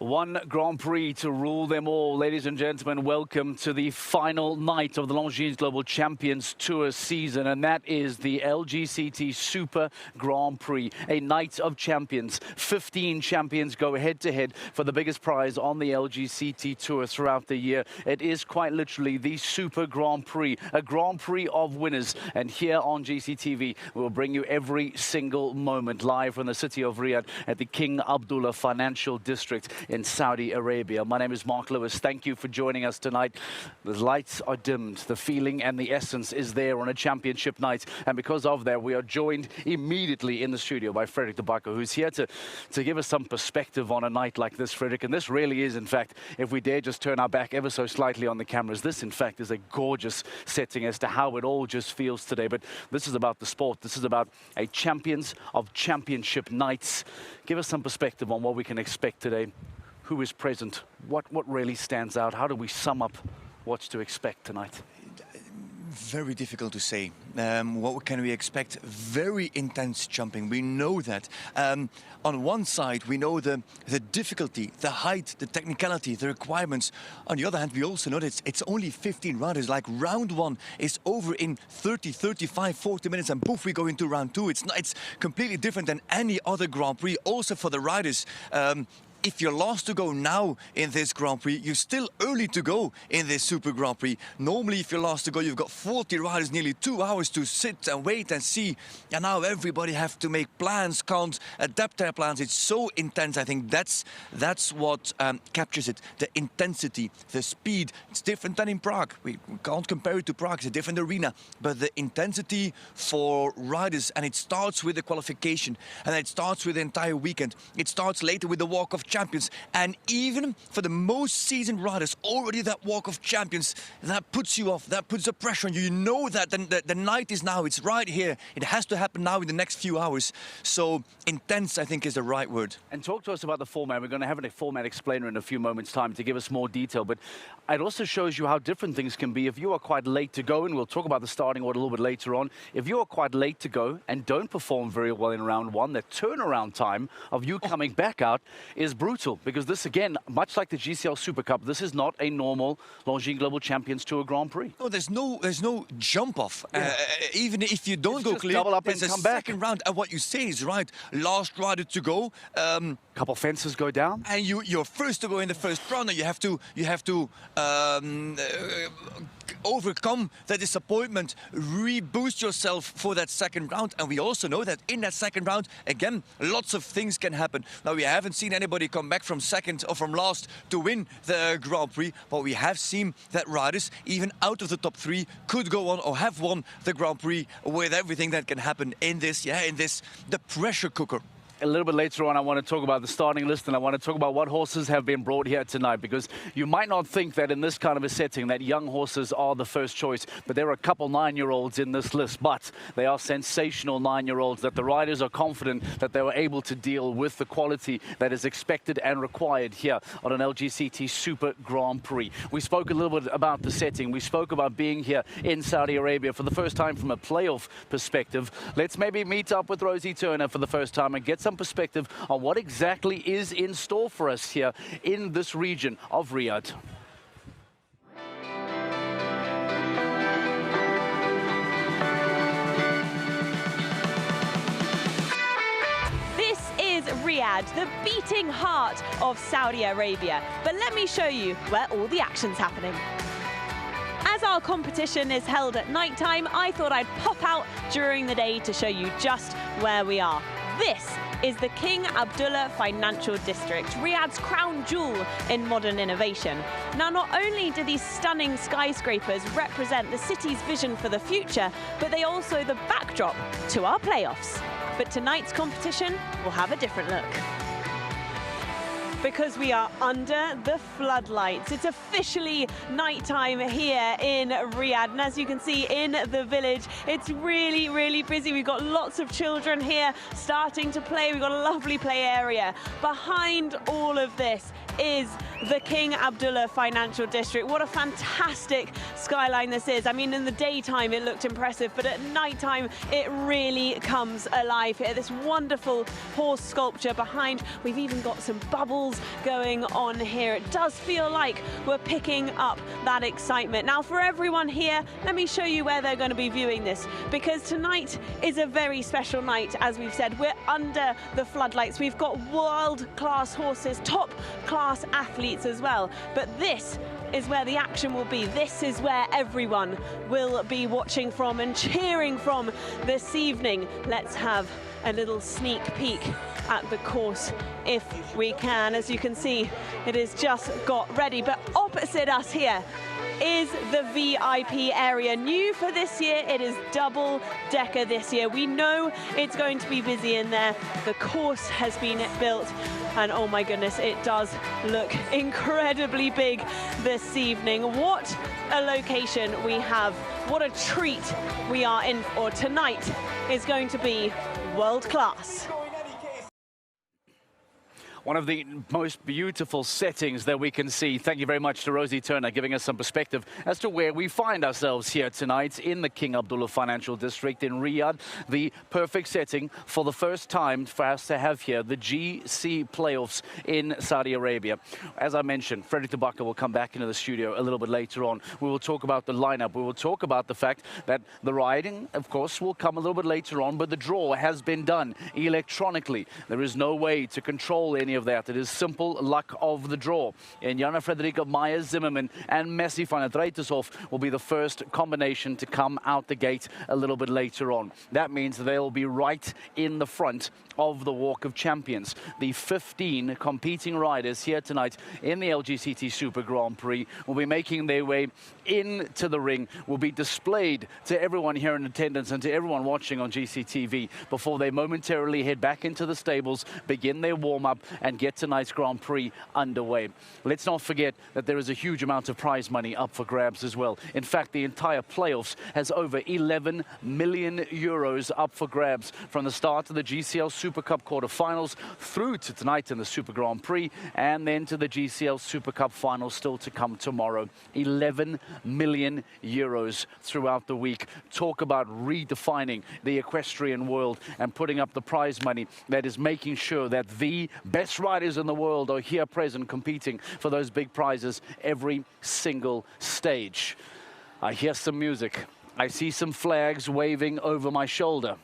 One Grand Prix to rule them all. Ladies and gentlemen, welcome to the final night of the Longines Global Champions Tour season, and that is the LGCT Super Grand Prix, a night of champions. 15 champions go head-to-head for the biggest prize on the LGCT Tour throughout the year. It is quite literally the Super Grand Prix, a Grand Prix of winners. And here on GCTV, we'll bring you every single moment live from the city of Riyadh at the King Abdullah Financial District in Saudi Arabia. My name is Mark Lewis. Thank you for joining us tonight. The lights are dimmed. The feeling and the essence is there on a championship night. And because of that, we are joined immediately in the studio by Frederick de Backer, who's here to give us some perspective on a night like this, Frederick. And this really is, in fact, if we dare just turn our back ever so slightly on the cameras, this, in fact, is a gorgeous setting as to how it all just feels today. But this is about the sport. This is about a champions of championship nights. Give us some perspective on what we can expect today. Who is present? What really stands out? How do we sum up what's to expect tonight? Very difficult to say. What can we expect? Very intense jumping. We know that. On one side, we know the difficulty, the height, the technicality, the requirements. On the other hand, we also know that it's only 15 riders. Like round one is over in 30, 35, 40 minutes, and poof, we go into round two. It's completely different than any other Grand Prix. Also for the riders. If you're last to go now in this Grand Prix, you're still early to go in this Super Grand Prix. Normally, if you're last to go, you've got 40 riders, nearly 2 hours to sit and wait and see. And now everybody have to make plans, can't adapt their plans. It's so intense. I think that's what captures it. The intensity, the speed. It's different than in Prague. We can't compare it to Prague. It's a different arena. But the intensity for riders, and it starts with the qualification, and it starts with the entire weekend. It starts later with the Walk of Champions, and even for the most seasoned riders, already that Walk of Champions, that puts you off, that puts the pressure on you. You know that the night is now, it's right here. It has to happen now in the next few hours. So intense, I think, is the right word. And talk to us about the format. We're going to have a format explainer in a few moments' time to give us more detail, but it also shows you how different things can be if you are quite late to go, and we'll talk about the starting order a little bit later on. If you are quite late to go and don't perform very well in round one, the turnaround time of you coming back out is brutal, because this, again, much like the GCL Super Cup, this is not a normal Longines Global Champions Tour Grand Prix. No, there's no jump off. Yeah. Even if you don't go clear, double up and there's come a back. second round. And what you say is right. Last rider to go. Couple fences go down, and you're first to go in the first round, and you have to overcome that disappointment, reboost yourself for that second round. And we also know that in that second round, again, lots of things can happen. Now, we haven't seen anybody come back from second or from last to win the Grand Prix, but we have seen that riders, even out of the top three, could go on or have won the Grand Prix with everything that can happen in this, the pressure cooker. A little bit later on, I want to talk about the starting list, and I want to talk about what horses have been brought here tonight, because you might not think that in this kind of a setting that young horses are the first choice, but there are a couple 9-year-olds in this list, but they are sensational 9-year-olds that the riders are confident that they were able to deal with the quality that is expected and required here on an LGCT Super Grand Prix. We spoke a little bit about the setting. We spoke about being here in Saudi Arabia for the first time from a playoff perspective. Let's maybe meet up with Rosie Turner for the first time and get some perspective on what exactly is in store for us here in this region of Riyadh. This is Riyadh, the beating heart of Saudi Arabia. But let me show you where all the action's happening. As our competition is held at night time, I thought I'd pop out during the day to show you just where we are. This is the King Abdullah Financial District, Riyadh's crown jewel in modern innovation. Now, not only do these stunning skyscrapers represent the city's vision for the future, but they also the backdrop to our playoffs. But tonight's competition will have a different look, because we are under the floodlights. It's officially nighttime here in Riyadh, and as you can see in the village, it's really, really busy. We've got lots of children here starting to play. We've got a lovely play area. Behind all of this is the King Abdullah Financial District. What a fantastic skyline this is. I mean, in the daytime it looked impressive, but at nighttime it really comes alive here. This wonderful horse sculpture behind. We've even got some bubbles going on here. It does feel like we're picking up that excitement. Now, for everyone here, let me show you where they're going to be viewing this, because tonight is a very special night. As we've said, we're under the floodlights. We've got world-class horses, top-class athletes as well. But this is where the action will be. This is where everyone will be watching from and cheering from this evening. Let's have a little sneak peek at the course if we can. As you can see, it has just got ready, but opposite us here is the VIP area. New for this year, it is double-decker this year. We know it's going to be busy in there. The course has been built, and oh my goodness, it does look incredibly big this evening. What a location we have. What a treat we are in for. Tonight is going to be world class. One of the most beautiful settings that we can see. Thank you very much to Rosie Turner, giving us some perspective as to where we find ourselves here tonight in the King Abdullah Financial District in Riyadh. The perfect setting for the first time for us to have here the GC playoffs in Saudi Arabia. As I mentioned, Frederick Tobacco will come back into the studio a little bit later on. We will talk about the lineup. We will talk about the fact that the riding, of course, will come a little bit later on, but the draw has been done electronically. There is no way to control any of that. It is simple luck of the draw. And Jana Frederica, Maya Zimmerman and Messi van het Rijtershof will be the first combination to come out the gate a little bit later on. That means they'll be right in the front of the Walk of Champions. The 15 competing riders here tonight in the LGCT Super Grand Prix will be making their way into the ring, will be displayed to everyone here in attendance and to everyone watching on GCTV before they momentarily head back into the stables, begin their warm-up and get tonight's Grand Prix underway. Let's not forget that there is a huge amount of prize money up for grabs as well. In fact, the entire playoffs has over 11 million euros up for grabs from the start of the GCL Super Cup quarterfinals through to tonight in the Super Grand Prix, and then to the GCL Super Cup final still to come tomorrow. 11 million euros throughout the week. Talk about redefining the equestrian world and putting up the prize money that is making sure that the best riders in the world are here present competing for those big prizes every single stage. I hear some music. I see some flags waving over my shoulder.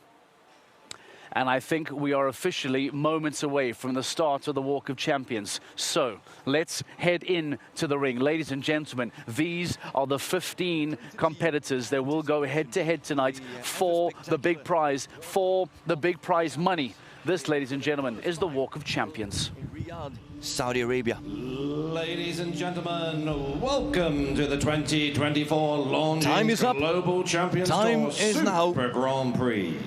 And I think we are officially moments away from the start of the Walk of Champions. So let's head in to the ring. Ladies and gentlemen, these are the 15 competitors that will go head-to-head tonight for the big prize, for the big prize money. This, ladies and gentlemen, is the Walk of Champions. Riyadh, Saudi Arabia. Ladies and gentlemen, welcome to the 2024 Longines Global Champions Tour Super Grand Prix.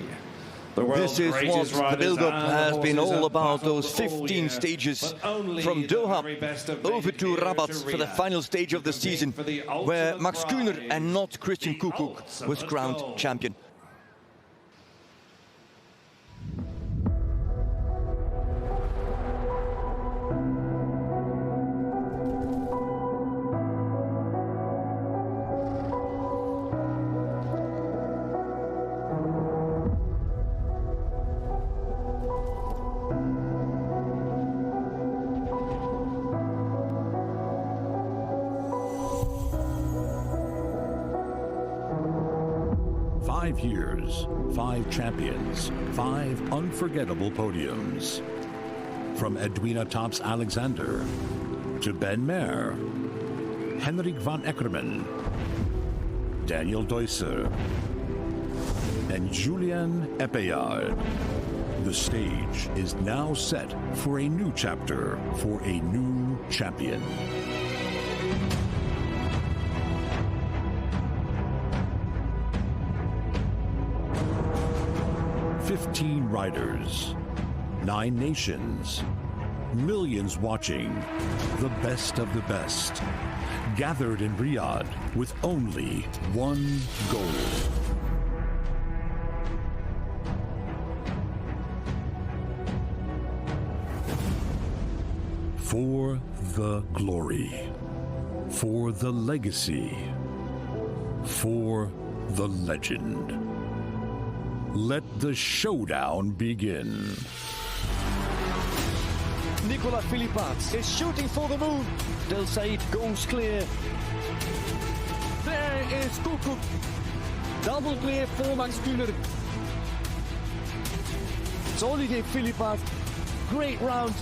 This is what the build-up has been all about, those 15 stages from Doha over to Rabat for the final stage of the season, where Max Kühner and not Christian Kukuk was crowned champion. Years, 5 champions, 5 unforgettable podiums. From Edwina Tops-Alexander to Ben Maher, Henrik van Eckermann, Daniel Deusser, and Julien Epeyard. The stage is now set for a new chapter, for a new champion. "15 riders, 9 nations, millions watching, the best of the best, gathered in Riyadh with only one goal. For the glory, for the legacy, for the legend. Let the showdown begin. Nicolas Philippats is shooting for the moon. Del Said goes clear. There is Kukuk. Double clear for Max Kühler. It's Olivier Philippats. Great round.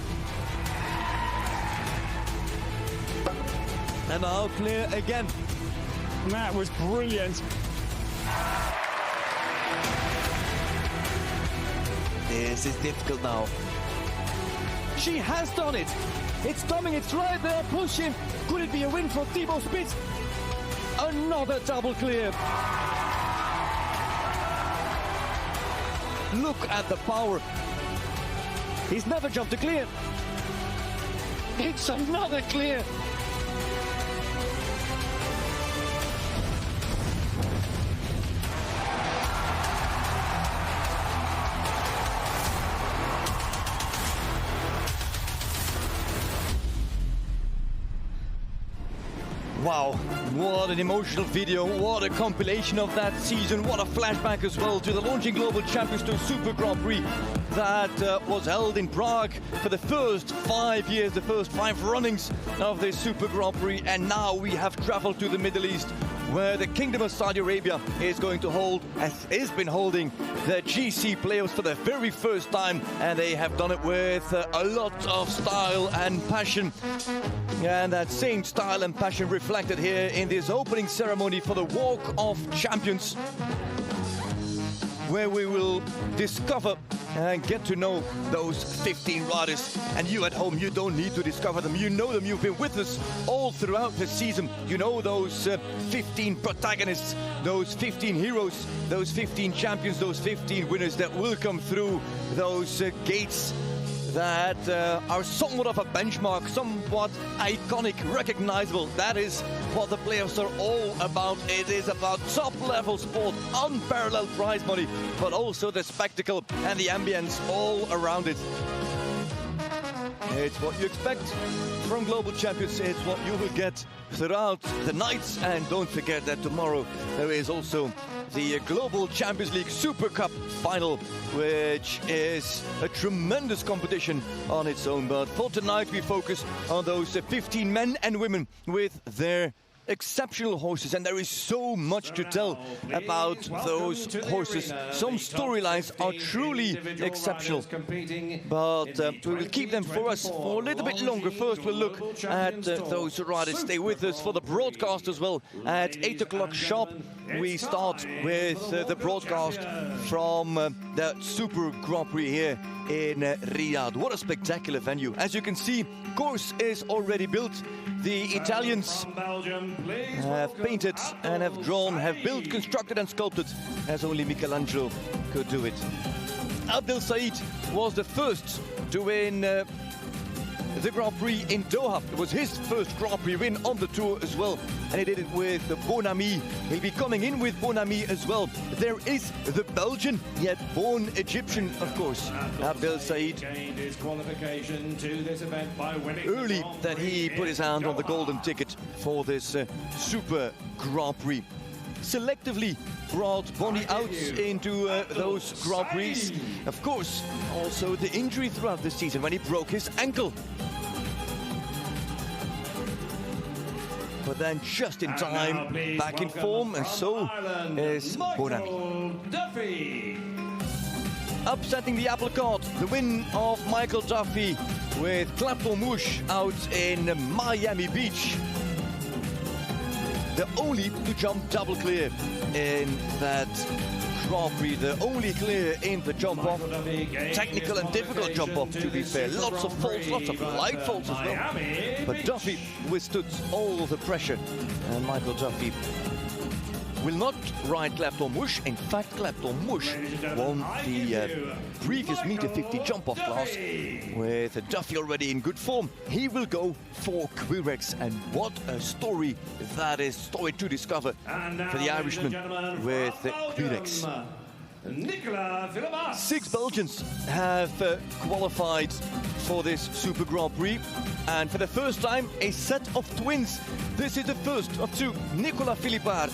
And now clear again. That was brilliant. This is difficult now. She has done it. It's coming, it's right there, pushing. Could it be a win for Thibaut Spitz? Another double clear. Look at the power. He's never jumped a clear. It's another clear. Wow, what an emotional video, what a compilation of that season, what a flashback as well to the Longines Global Champions Tour Super Grand Prix that was held in Prague for the first 5 years, the first 5 runnings of this Super Grand Prix, and now we have traveled to the Middle East where the Kingdom of Saudi Arabia is going to hold, as has been holding, the GC playoffs for the very first time, and they have done it with a lot of style and passion. And that same style and passion reflected here in this opening ceremony for the Walk of Champions, where we will discover and get to know those 15 riders. And you at home, you don't need to discover them. You know them. You've been with us all throughout the season. You know those 15 protagonists, those 15 heroes, those 15 champions, those 15 winners that will come through those gates that are somewhat of a benchmark, somewhat iconic, recognizable. That is what the playoffs are all about. It is about top-level sport, unparalleled prize money, but also the spectacle and the ambience all around it. It's what you expect from Global Champions. It's what you will get throughout the nights. And don't forget that tomorrow there is also the Global Champions League Super Cup final, which is a tremendous competition on its own. But for tonight we focus on those 15 men and women with their exceptional horses, and there is so much to tell about those horses. Some storylines are truly exceptional, but we will keep them for us for a little bit longer. First we'll look at those riders. Stay with us for the broadcast as well. At 8 o'clock sharp we start with the broadcast from the Super Grand Prix here in Riyadh. What a spectacular venue. As you can see, course is already built. The Italians have painted and have drawn, have built, constructed and sculpted as only Michelangelo could do it. Abdel Said was the first to win the Grand Prix in Doha. It was his first Grand Prix win on the tour as well, and he did it with Bon Ami. He'll be coming in with Bon Ami as well. There is the Belgian, yet born Egyptian, of course, Abdel Said. Early that he put his hand on the golden ticket for this Super Grand Prix. Selectively brought Bonnie out into those Grand Prix. Of course, also the injury throughout the season when he broke his ankle. But then just in time, back in form, and so is Bon Ami. Upsetting the apple cart, the win of Michael Duffy with Clapton Mouche out in Miami Beach. The only to jump double clear in that Grand Prix, the only clear in the jump off. Technical and difficult jump off, to be fair. Lots of faults, lots of light faults as well. But Duffy withstood all the pressure, and Michael Duffy will not ride Clapton Mouche. In fact, Clapton Mouche won the previous meter 50 jump-off class with Duffy already in good form. He will go for Quirex, and what a story that is, story to discover for the Irishman with Quirex. Nicolas Philibert. 6 Belgians have qualified for this Super Grand Prix, and for the first time a set of twins. This is the first of 2. Nicolas Philibert,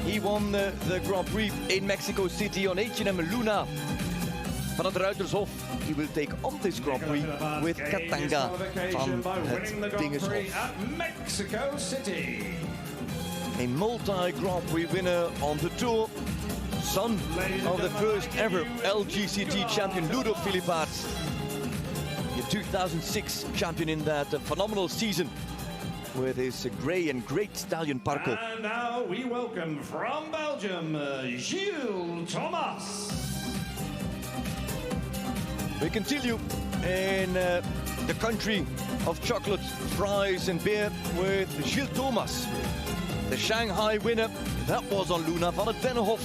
he won the Grand Prix in Mexico City on H&M Luna. Van het Ruitershof, he will take on this Grand Prix with Katanga van het Dingeshof. Mexico City. A multi-Grand Prix winner on the tour, son of the first ever LGCT champion Ludo Philibert, the 2006 champion in that phenomenal season with his grey and great stallion Parco. And now we welcome from Belgium, Gilles Thomas. We continue in the country of chocolate, fries and beer with Gilles Thomas. The Shanghai winner, that was on Luna van het Dennenhof.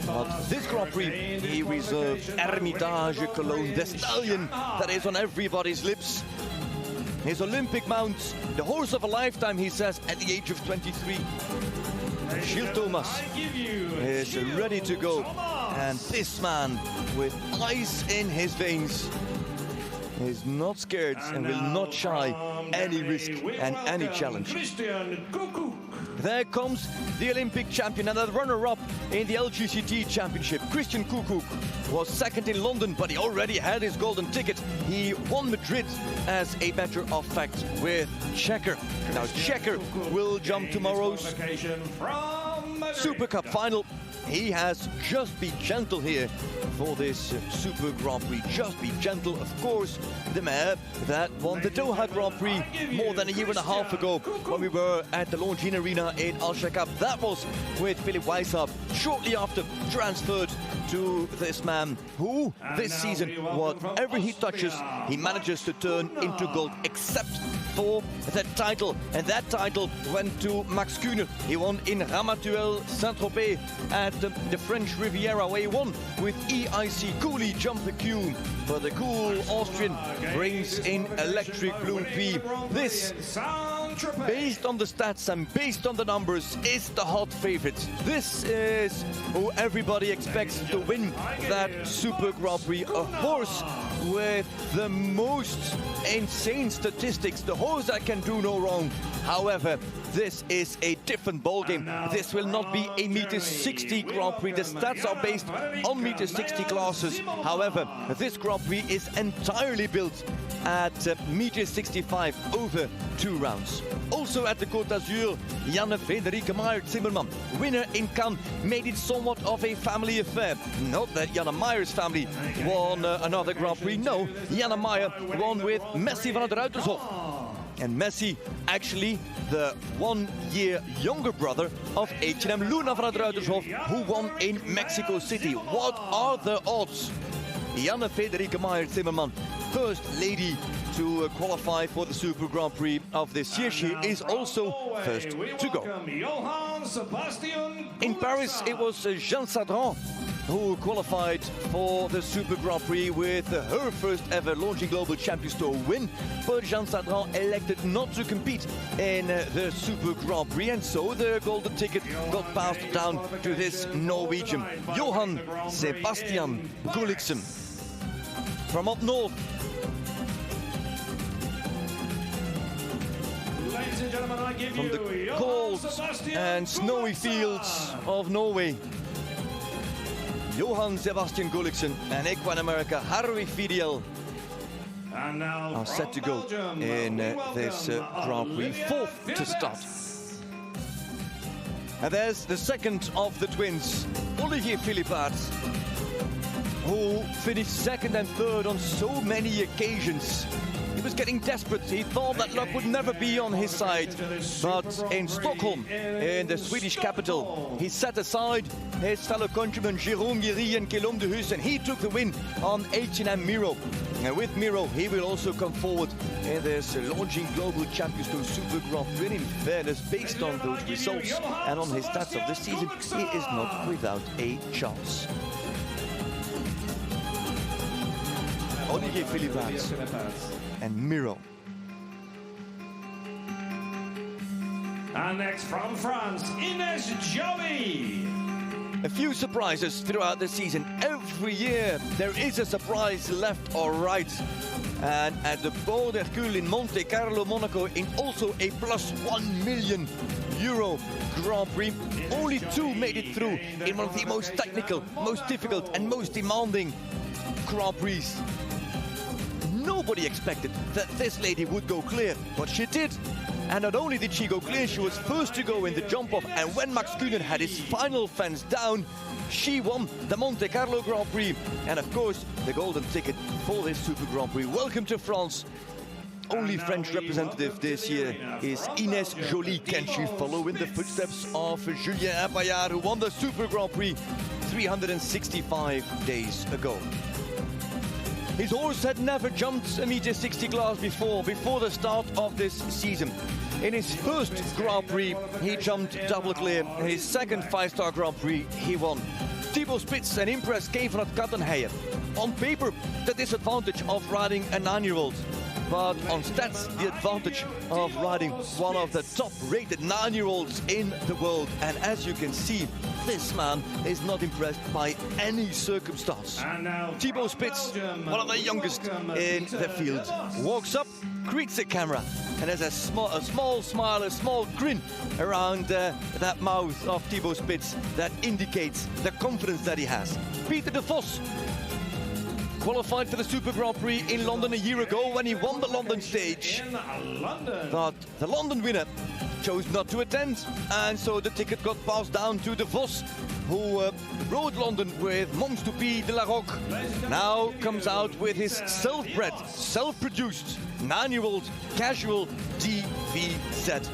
But this Grand Prix, he reserved Hermitage Cologne, the stallion that is on everybody's lips. His Olympic mount, the horse of a lifetime, he says, at the age of 23. Gilles Thomas is ready to go. And this man, with ice in his veins, is not scared and will not shy any risk and any challenge. There comes the Olympic champion and the runner-up in the LGCT championship. Christian Koekoek was second in London, but he already had his golden ticket. He won Madrid, as a matter of fact, with Checker. Now Checker will jump tomorrow's Super Cup final. He has Just Be Gentle here for this Super Grand Prix. Just Be Gentle, of course, the mare that won the Doha Grand Prix more than a year and a half ago when we were at the Longines Arena in Al Shakab. That was with Philip Weishaupt, shortly after transferred to this man who this season, whatever he touches, he manages to turn into gold, except for that title. And that title went to Max Kuhner. He won in Ramatuelle Saint-Tropez at the French Riviera, where he won with EIC Cooley Jump the Queue. But the cool Austrian brings in Electric Blue P. This, based on the stats and based on the numbers, is the hot favorite. This is who everybody expects to win that Super Grand Prix. A horse with the most insane statistics, the horse that can do no wrong. However, this is a different ballgame. This will not be a meter 60 Grand Prix. The stats are based on meter 60 classes. However, this Grand Prix is entirely built at meter 65 over 2 rounds. Also at the Côte d'Azur, Janne Frederike Meyer-Zimmermann, winner in Cannes, made it somewhat of a family affair. Not that Janne Meyer's family won another Grand Prix. No, Janne Meyer won with Messi van het Ruitershof. And Messi, actually the 1 year younger brother of H&M Luna van het Ruitershof, who won in Mexico City. What are the odds? Janne Frederike Meyer-Zimmermann, first lady to qualify for the Super Grand Prix of this year. She is also first to go. In Paris, it was Jeanne Sadran who qualified for the Super Grand Prix with her first ever Longines Global Champions Tour win. But Jeanne Sadran elected not to compete in the Super Grand Prix, and so the golden ticket got passed down to this Norwegian, Johan Sebastian Gulliksen. From up north, from the cold and snowy fields of Norway, Johan Sebastian Gulliksen and Equine America Harry Fidiel are set to go in this Grand Prix, 4th to start. And there's the second of the twins, Olivier Philibert, who finished 2nd and 3rd on so many occasions. He was getting desperate. He thought that luck would never be on his side. But in Stockholm, in the Swedish capital, he set aside his fellow countrymen Jérôme Guéry and Guillaume de Huys, and he took the win on H&M Miro. And with Miro, he will also come forward in this Longines Global Champions Tour Super Grand Prix. In fairness, based on those results and on his stats of this season, he is not without a chance. Olivier Philibert and Miro. And next from France, Ines Joey. a few surprises throughout the season. Every year there is a surprise left or right. And at the Beau d'Hercule in Monte Carlo, Monaco, in also a plus €1 million Grand Prix, only 2 made it through in one of the most technical, most difficult and most demanding Grand Prix. Nobody expected that this lady would go clear, but she did. And not only did she go clear, she was first to go in the jump-off, and when Max Kühner had his final fence down, she won the Monte Carlo Grand Prix, and of course the golden ticket for this Super Grand Prix. Welcome to France. Only French representative this year is Inès Joly. Can she follow in the footsteps of Julien Abayard, who won the Super Grand Prix 365 days ago? His horse had never jumped a meter 60 class before the start of this season. In his first Grand Prix, he jumped double clear. In his second 5-star Grand Prix, he won. Thibaut Spitz and Impress came from Kattenheyen. On paper, the disadvantage of riding a 9-year-old. But on stats, the advantage of riding one of the top-rated 9-year-olds in the world. And as you can see, this man is not impressed by any circumstance. Thibaut Spitz, one of the youngest in the field, walks up, greets the camera, and has a small smile, a small grin around that mouth of Thibaut Spitz that indicates the confidence that he has. Peter de Vos qualified for the Super Grand Prix in London a year ago when he won the London stage. But the London winner chose not to attend, and so the ticket got passed down to de Vos, who rode London with Mons Toupie de la Roque. Now comes out with his self-bred, self-produced 9-year-old casual DVZ.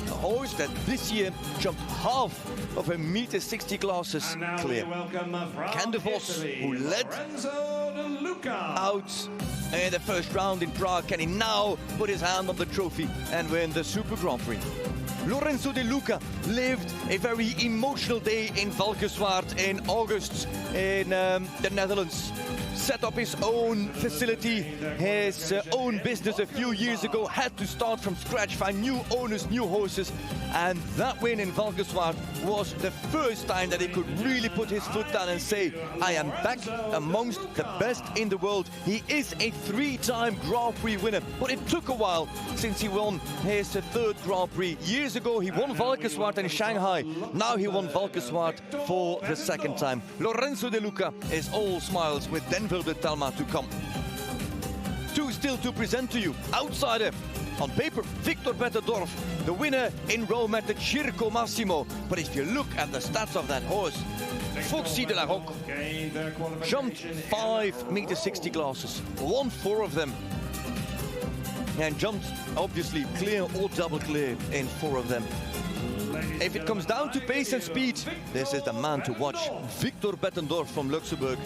A horse that this year jumped half of a meter 60 classes clear. Can de Vos, who led out in the first round in Prague, can he now put his hand on the trophy and win the Super Grand Prix? Lorenzo De Luca lived a very emotional day in Valkenswaard in August in the Netherlands. Set up his own facility, his own business a few years ago, had to start from scratch, find new owners, new horses, and that win in Valkenswaard was the first time that he could really put his foot down and say, I am back amongst the best in the world. He is a 3-time Grand Prix winner, but it took a while since he won his 3rd Grand Prix. Years ago he won Valkenswaard in Shanghai, now he won Valkenswaard for the 2nd time. Lorenzo De Luca is all smiles with Denver de Talma to come. 2 still to present to you. Outsider, on paper, Victor Bettendorf, the winner in Rome at the Circo Massimo. But if you look at the stats of that horse, Foxy de la Roque jumped 5 meter 60 classes, won 4 of them, and jumped obviously clear or double clear in 4 of them. If it comes down to pace and speed, this is the man to watch. Victor Bettendorf from Luxembourg.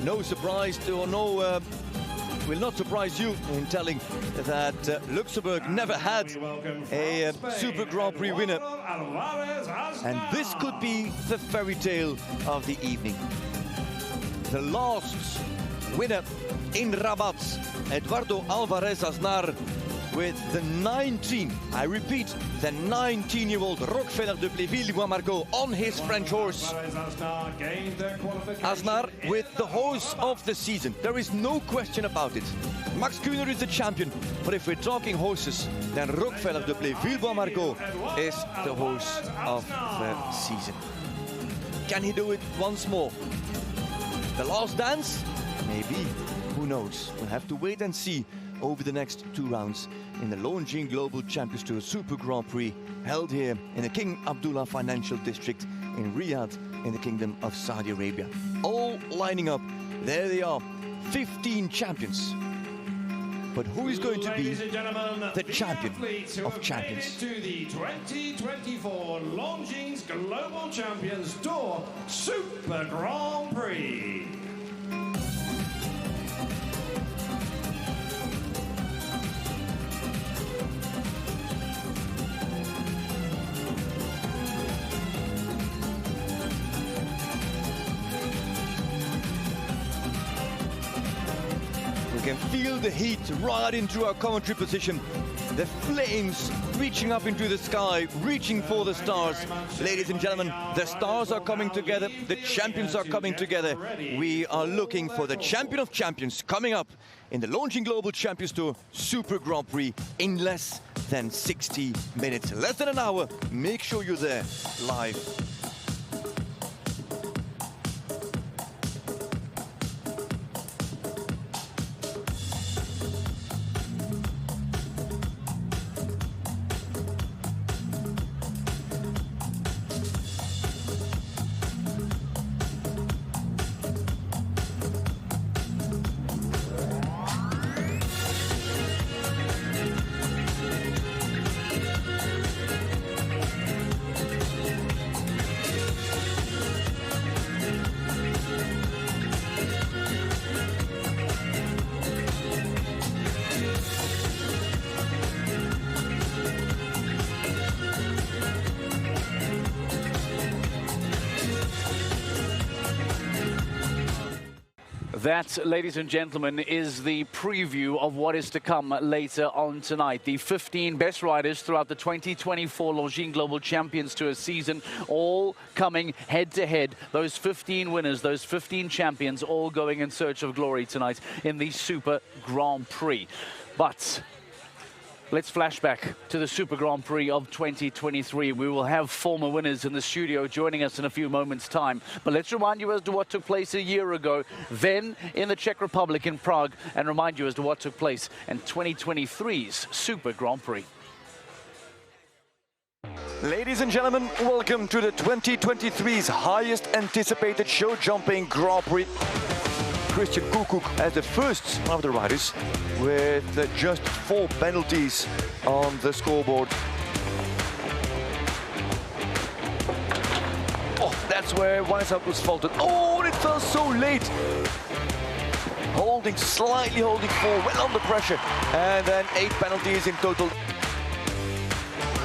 No surprise will not surprise you in telling that Luxembourg never had a Super Grand Prix winner. And this could be the fairy tale of the evening. The last winner in Rabat, Eduardo Alvarez Aznar, with the 19, I repeat, the 19-year-old Rockefeller de Pléville-Margot on his French horse. Aznar with the horse of the season. There is no question about it. Max Kühner is the champion, but if we're talking horses, then Rockefeller de Pléville-Margot is the horse of the season. Can he do it once more? The last dance? Maybe. Who knows? We'll have to wait and see over the next 2 rounds in the Longines Global Champions Tour Super Grand Prix, held here in the King Abdullah Financial District in Riyadh in the Kingdom of Saudi Arabia. All lining up. There they are, 15 champions. But who is going to be the champion of champions? To the 2024 Longines Global Champions Tour Super Grand Prix. can feel the heat right into our commentary position. The flames reaching up into the sky, reaching for the stars. Ladies and gentlemen, the stars are coming together. The champions are coming together. We are looking for the champion of champions coming up in the Longines Global Champions Tour Super Grand Prix in less than 60 minutes. Less than an hour. Make sure you're there live. That, ladies and gentlemen, is the preview of what is to come later on tonight. The 15 best riders throughout the 2024 Longines Global Champions Tour season, all coming head-to-head. Those 15 winners, those 15 champions, all going in search of glory tonight in the Super Grand Prix. But let's flash back to the Super Grand Prix of 2023. We will have former winners in the studio joining us in a few moments' time. But let's remind you as to what took place a year ago, then in the Czech Republic in Prague, and remind you as to what took place in 2023's Super Grand Prix. Ladies and gentlemen, welcome to the 2023's highest anticipated show jumping Grand Prix. Christian Kukuk as the first of the riders with just 4 penalties on the scoreboard. Oh, that's where Weishaupt was faulted. Oh, it fell so late. Slightly holding 4, well under pressure. And then 8 penalties in total.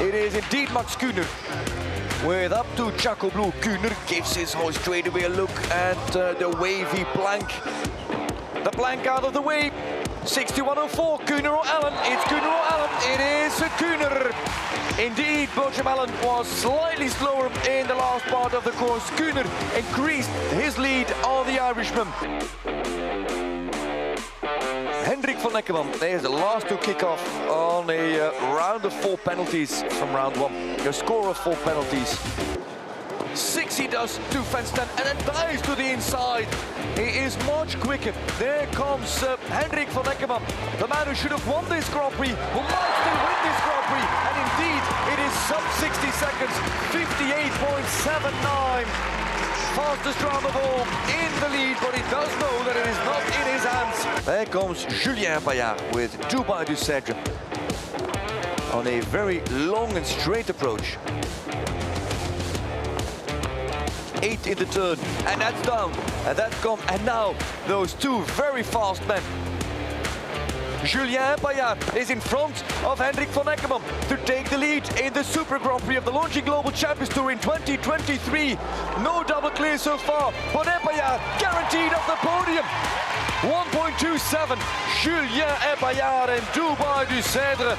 It is indeed Max Kühner with up to Chaco Blue. Kühner gives his horse straight away a look at the wavy plank. The plank out of the way. 61.04, Kühner or Allen? It's Kühner or Allen. It is Kühner. Indeed, Belgium Allen was slightly slower in the last part of the course. Kühner increased his lead on the Irishman. Hendrik van Eckermann is the last to kick off on a round of 4 penalties from round 1. A score of 4 penalties. 6 he does to fence 10 and then dives to the inside. He is much quicker. There comes Hendrik van Eckermann, the man who should have won this Grand Prix, who might still win this Grand Prix. And indeed, it is sub 60 seconds, 58.79. Fastest round of all in the lead, but he does know that it is not in his hands. There comes Julien Bayard with Dubai du Cèdre on a very long and straight approach. 8 in the turn, and that's down, and that's gone, and now those 2 very fast men. Julien Bayard is in front of Hendrik van Eckermann to take the lead in the Super Grand Prix of the Longines Global Champions Tour in 2023. No double clear so far, but Bayard guaranteed of the podium. 1.27, Julien Bayard and Dubai du Cèdre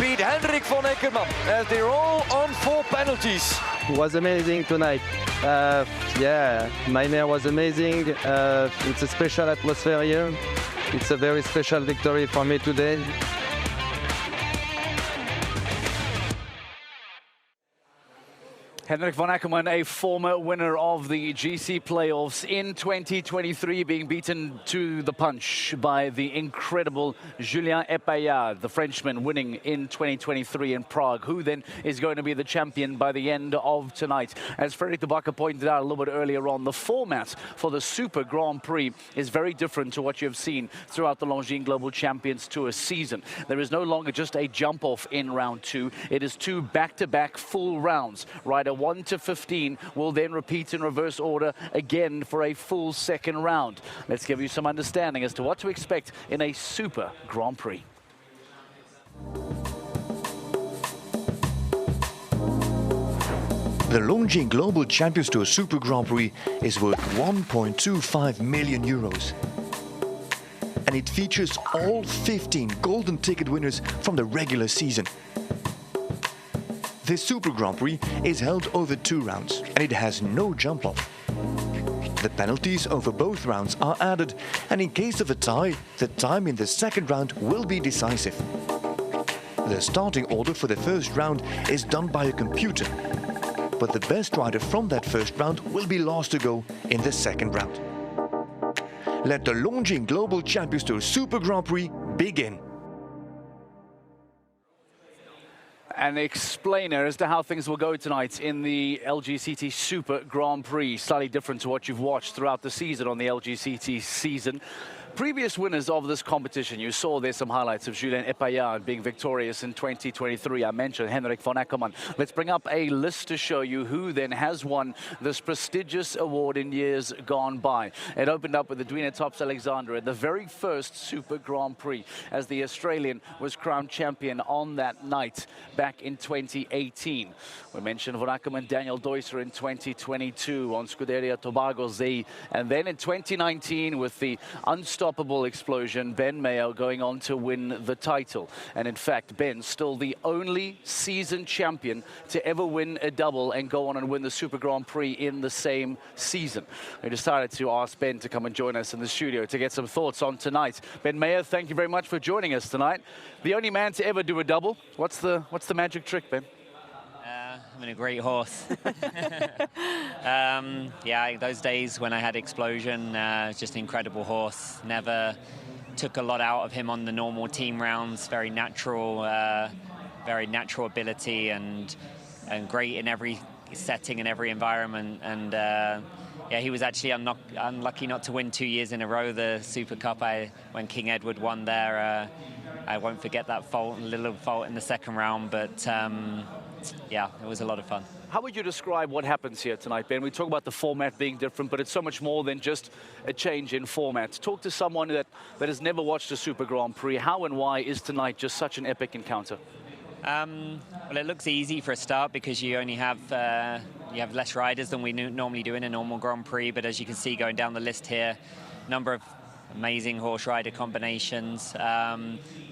beat Hendrik van Eckermann as they're all on 4 penalties. It was amazing tonight. Yeah, my mare was amazing. It's a special atmosphere here. It's a very special victory for me today. Hendrik van Eckermann, a former winner of the GC playoffs in 2023, being beaten to the punch by the incredible Julien Bayard, the Frenchman winning in 2023 in Prague, who then is going to be the champion by the end of tonight. As Frederick de Backer pointed out a little bit earlier on, the format for the Super Grand Prix is very different to what you have seen throughout the Longines Global Champions Tour season. There is no longer just a jump-off in round 2. It is 2 back-to-back full rounds. Rider 1 to 15 will then repeat in reverse order again for a full second round. Let's give you some understanding as to what to expect in a Super Grand Prix. The Longines Global Champions Tour Super Grand Prix is worth 1.25 million euros. and it features all 15 golden ticket winners from the regular season. This Super Grand Prix is held over 2 rounds, and it has no jump-off. The penalties over both rounds are added, and in case of a tie, the time in the second round will be decisive. The starting order for the first round is done by a computer, but the best rider from that first round will be last to go in the second round. Let the Longines Global Champions Tour Super Grand Prix begin. An explainer as to how things will go tonight in the LGCT Super Grand Prix. Slightly different to what you've watched throughout the season on the LGCT season. Previous winners of this competition, you saw there's some highlights of Julien Epaillard being victorious in 2023. I mentioned Henrik von Ackermann. Let's bring up a list to show you who then has won this prestigious award in years gone by. It opened up with Edwina Tops-Alexander at the very first Super Grand Prix as the Australian was crowned champion on that night back in 2018. We mentioned von Ackermann, Daniel Deusser in 2022 on Scuderia Tobago Z, and then in 2019 with the unstoppable explosion, Ben Mayo going on to win the title. And in fact, Ben's still the only season champion to ever win a double and go on and win the Super Grand Prix in the same season. We decided to ask Ben to come and join us in the studio to get some thoughts on tonight. Ben Mayo, thank you very much for joining us tonight. The only man to ever do a double. What's the magic trick, Ben? Having a great horse. Yeah, those days when I had Explosion, just an incredible horse. Never took a lot out of him on the normal team rounds. Very natural ability and great in every setting and every environment. And yeah, he was actually unlucky not to win 2 years in a row the Super Cup. When King Edward won there, I won't forget that little fault in the second round, but yeah, it was a lot of fun. How would you describe what happens here tonight, Ben? We talk about the format being different, but it's so much more than just a change in format. Talk to someone that has never watched a Super Grand Prix. How and why is tonight just such an epic encounter? Well, it looks easy for a start because you only have you have less riders than we normally do in a normal Grand Prix. But as you can see, going down the list here, number of amazing horse rider combinations.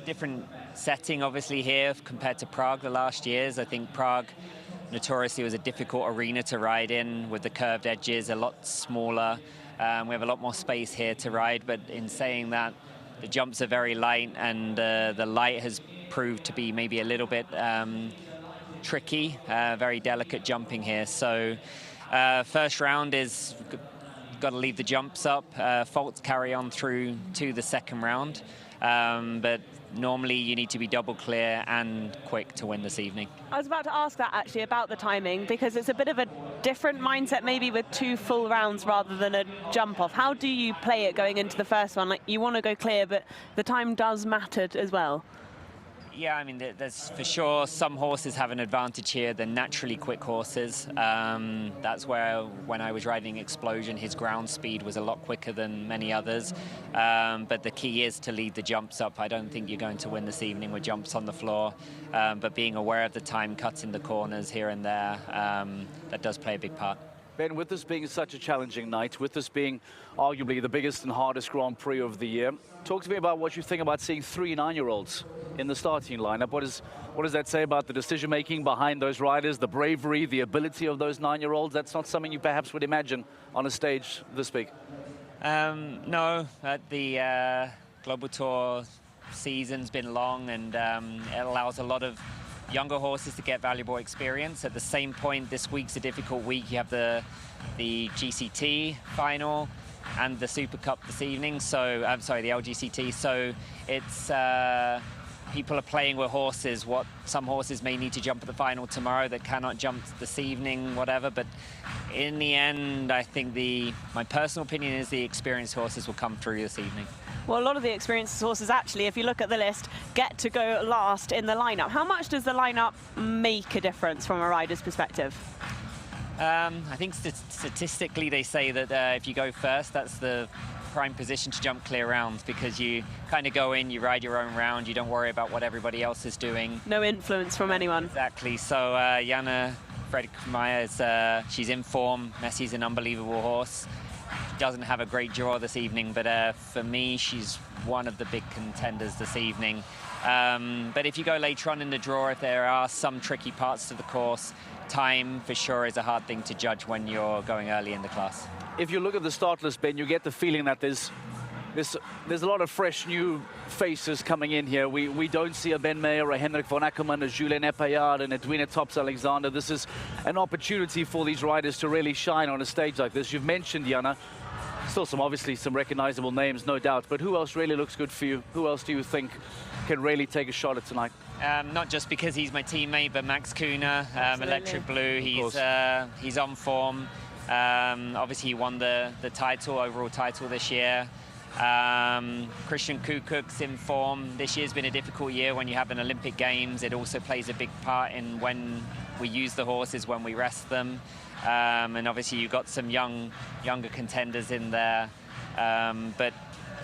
Different setting, obviously, here compared to Prague the last years. I think Prague notoriously was a difficult arena to ride in with the curved edges, a lot smaller. We have a lot more space here to ride, but in saying that, the jumps are very light, and the light has proved to be maybe a little bit tricky, very delicate jumping here. So first round is got to leave the jumps up. Faults carry on through to the second round, but normally you need to be double clear and quick to win this evening. I was about to ask that actually about the timing, because it's a bit of a different mindset maybe with 2 full rounds rather than a jump off. How do you play it going into the first one? Like, you want to go clear, but the time does matter as well. Yeah, I mean, there's for sure some horses have an advantage here. They're naturally quick horses. That's where, when I was riding Explosion, his ground speed was a lot quicker than many others. But the key is to lead the jumps up. I don't think you're going to win this evening with jumps on the floor. But being aware of the time, cutting the corners here and there, that does play a big part. Ben, with this being such a challenging night, with this being arguably the biggest and hardest Grand Prix of the year, talk to me about what you think about seeing 3 9-year-olds in the starting lineup. What does that say about the decision-making behind those riders, the bravery, the ability of those 9-year-olds? That's not something you perhaps would imagine on a stage this big. No, the Global Tour season's been long, and it allows a lot of younger horses to get valuable experience. At the same point, this week's a difficult week. You have the GCT final and the Super Cup this evening. So I'm sorry, the LGCT. So it's people are playing with horses. What some horses may need to jump at the final tomorrow that cannot jump this evening, whatever. But in the end, I think my personal opinion is the experienced horses will come through this evening. Well, a lot of the experienced horses, actually, if you look at the list, get to go last in the lineup. How much does the lineup make a difference from a rider's perspective? I think statistically they say that if you go first, that's the prime position to jump clear rounds, because you kind of go in, you ride your own round, you don't worry about what everybody else is doing. No influence from anyone. Exactly. So Jana Fredrik-Meyer, she's in form. Messi's an unbelievable horse. Doesn't have a great draw this evening, but for me, she's one of the big contenders this evening. But if you go later on in the draw, if there are some tricky parts to the course, time for sure is a hard thing to judge when you're going early in the class. If you look at the start list, Ben, you get the feeling that there's a lot of fresh new faces coming in here. We don't see a Ben Meyer, a Henrik von Ackermann, a Julien Epayard, and Edwina Tops-Alexander. This is an opportunity for these riders to really shine on a stage like this. You've mentioned Jana. Still obviously some recognizable names, no doubt. But who else really looks good for you? Who else do you think can really take a shot at tonight? Not just because he's my teammate, but Max Kuhner, Electric Blue. He's on form. Obviously, he won the overall title this year. Christian Kukuk's in form. This year's been a difficult year when you have an Olympic Games. It also plays a big part in when we use the horses, when we rest them. And obviously you've got some younger contenders in there. But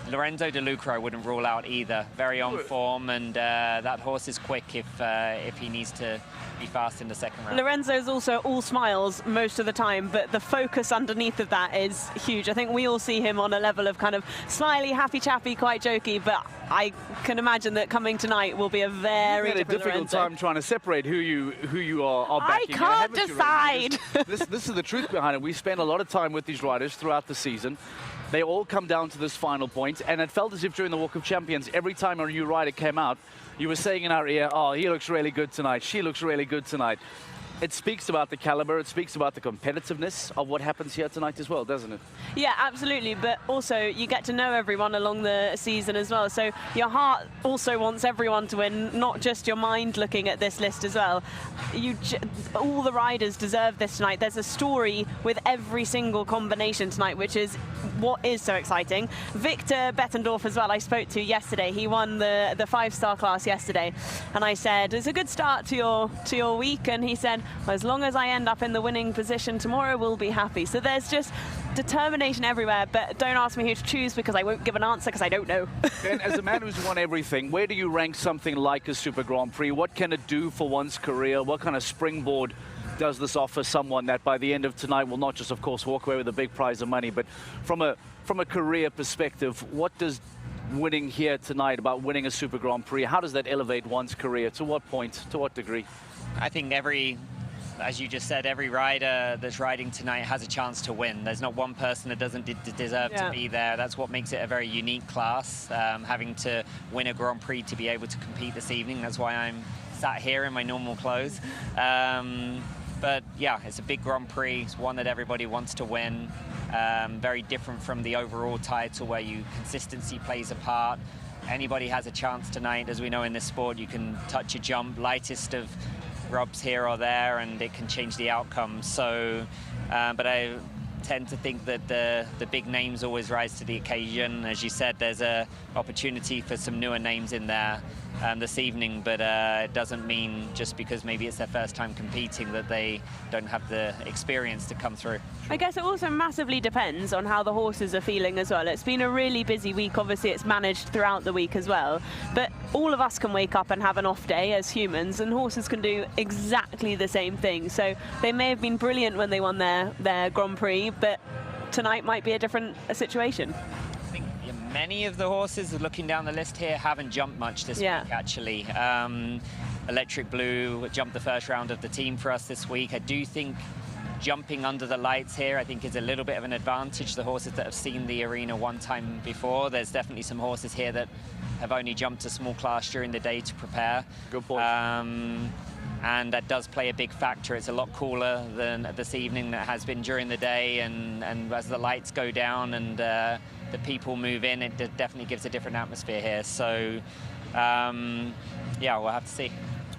Lorenzo De Luca I wouldn't rule out either. Very on form, and that horse is quick if he needs to be fast in the second round. Lorenzo is also all smiles most of the time, but the focus underneath of that is huge. I think we all see him on a level of kind of smiley, happy chappy, quite jokey, but I can imagine that coming tonight will be a very different difficult time trying to separate who you are backing. I can't decide. This is the truth behind it. We spend a lot of time with these riders throughout the season. They all come down to this final point, and it felt as if during the Walk of Champions, every time a new rider came out, you were saying in our ear, oh, he looks really good tonight, she looks really good tonight. It speaks about the caliber, it speaks about the competitiveness of what happens here tonight as well, doesn't it? Yeah, absolutely, but also you get to know everyone along the season as well, so your heart also wants everyone to win, not just your mind looking at this list as well. All the riders deserve this tonight. There's a story with every single combination tonight, which is what is so exciting. Victor Bettendorf as well, I spoke to yesterday. He won the 5-star class yesterday, and I said, it's a good start to your week, and he said, well, as long as I end up in the winning position tomorrow, we'll be happy. So there's just determination everywhere, but don't ask me who to choose because I won't give an answer because I don't know. And as a man who's won everything, where do you rank something like a Super Grand Prix? What can it do for one's career? What kind of springboard does this offer someone that by the end of tonight will not just, of course, walk away with a big prize of money, but from a career perspective, what does winning here tonight, about winning a Super Grand Prix, how does that elevate one's career? To what point? To what degree? I think as you just said, every rider that's riding tonight has a chance to win. There's not one person that doesn't deserve to be there. That's what makes it a very unique class, having to win a Grand Prix to be able to compete this evening. That's why I'm sat here in my normal clothes. But yeah, it's a big Grand Prix. It's one that everybody wants to win. Very different from the overall title where consistency plays a part. Anybody has a chance tonight. As we know in this sport, you can touch a jump, lightest of rubs here or there, and it can change the outcome. So, but I tend to think that the big names always rise to the occasion. As you said, there's an opportunity for some newer names in there this evening, but it doesn't mean just because maybe it's their first time competing that they don't have the experience to come through. I guess it also massively depends on how the horses are feeling as well. It's been a really busy week. Obviously, it's managed throughout the week as well. But all of us can wake up and have an off day as humans, and horses can do exactly the same thing. So they may have been brilliant when they won their Grand Prix, but tonight might be a different situation. I think many of the horses looking down the list here haven't jumped much this week, actually. Electric Blue jumped the first round of the team for us this week. I do think jumping under the lights here, I think, is a little bit of an advantage. The horses that have seen the arena one time before, there's definitely some horses here that have only jumped a small class during the day to prepare. Good point. And that does play a big factor. It's a lot cooler than this evening that has been during the day, and as the lights go down and the people move in, it definitely gives a different atmosphere here. So, yeah, we'll have to see.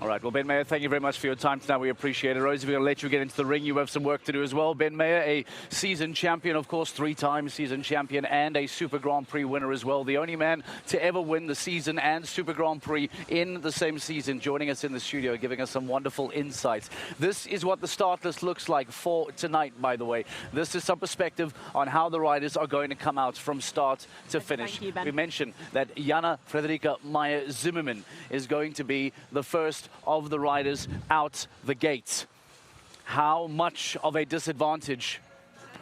All right, well, Ben Meyer, thank you very much for your time tonight. We appreciate it. Rosie, we're going to let you get into the ring. You have some work to do as well. Ben Meyer, a season champion, of course, 3-time season champion and a Super Grand Prix winner as well. The only man to ever win the season and Super Grand Prix in the same season, joining us in the studio, giving us some wonderful insights. This is what the start list looks like for tonight, by the way. This is some perspective on how the riders are going to come out from start to finish. Thank you, Ben. We mentioned that Jana Frederika Meyer-Zimmermann is going to be the first of the riders out the gate. How much of a disadvantage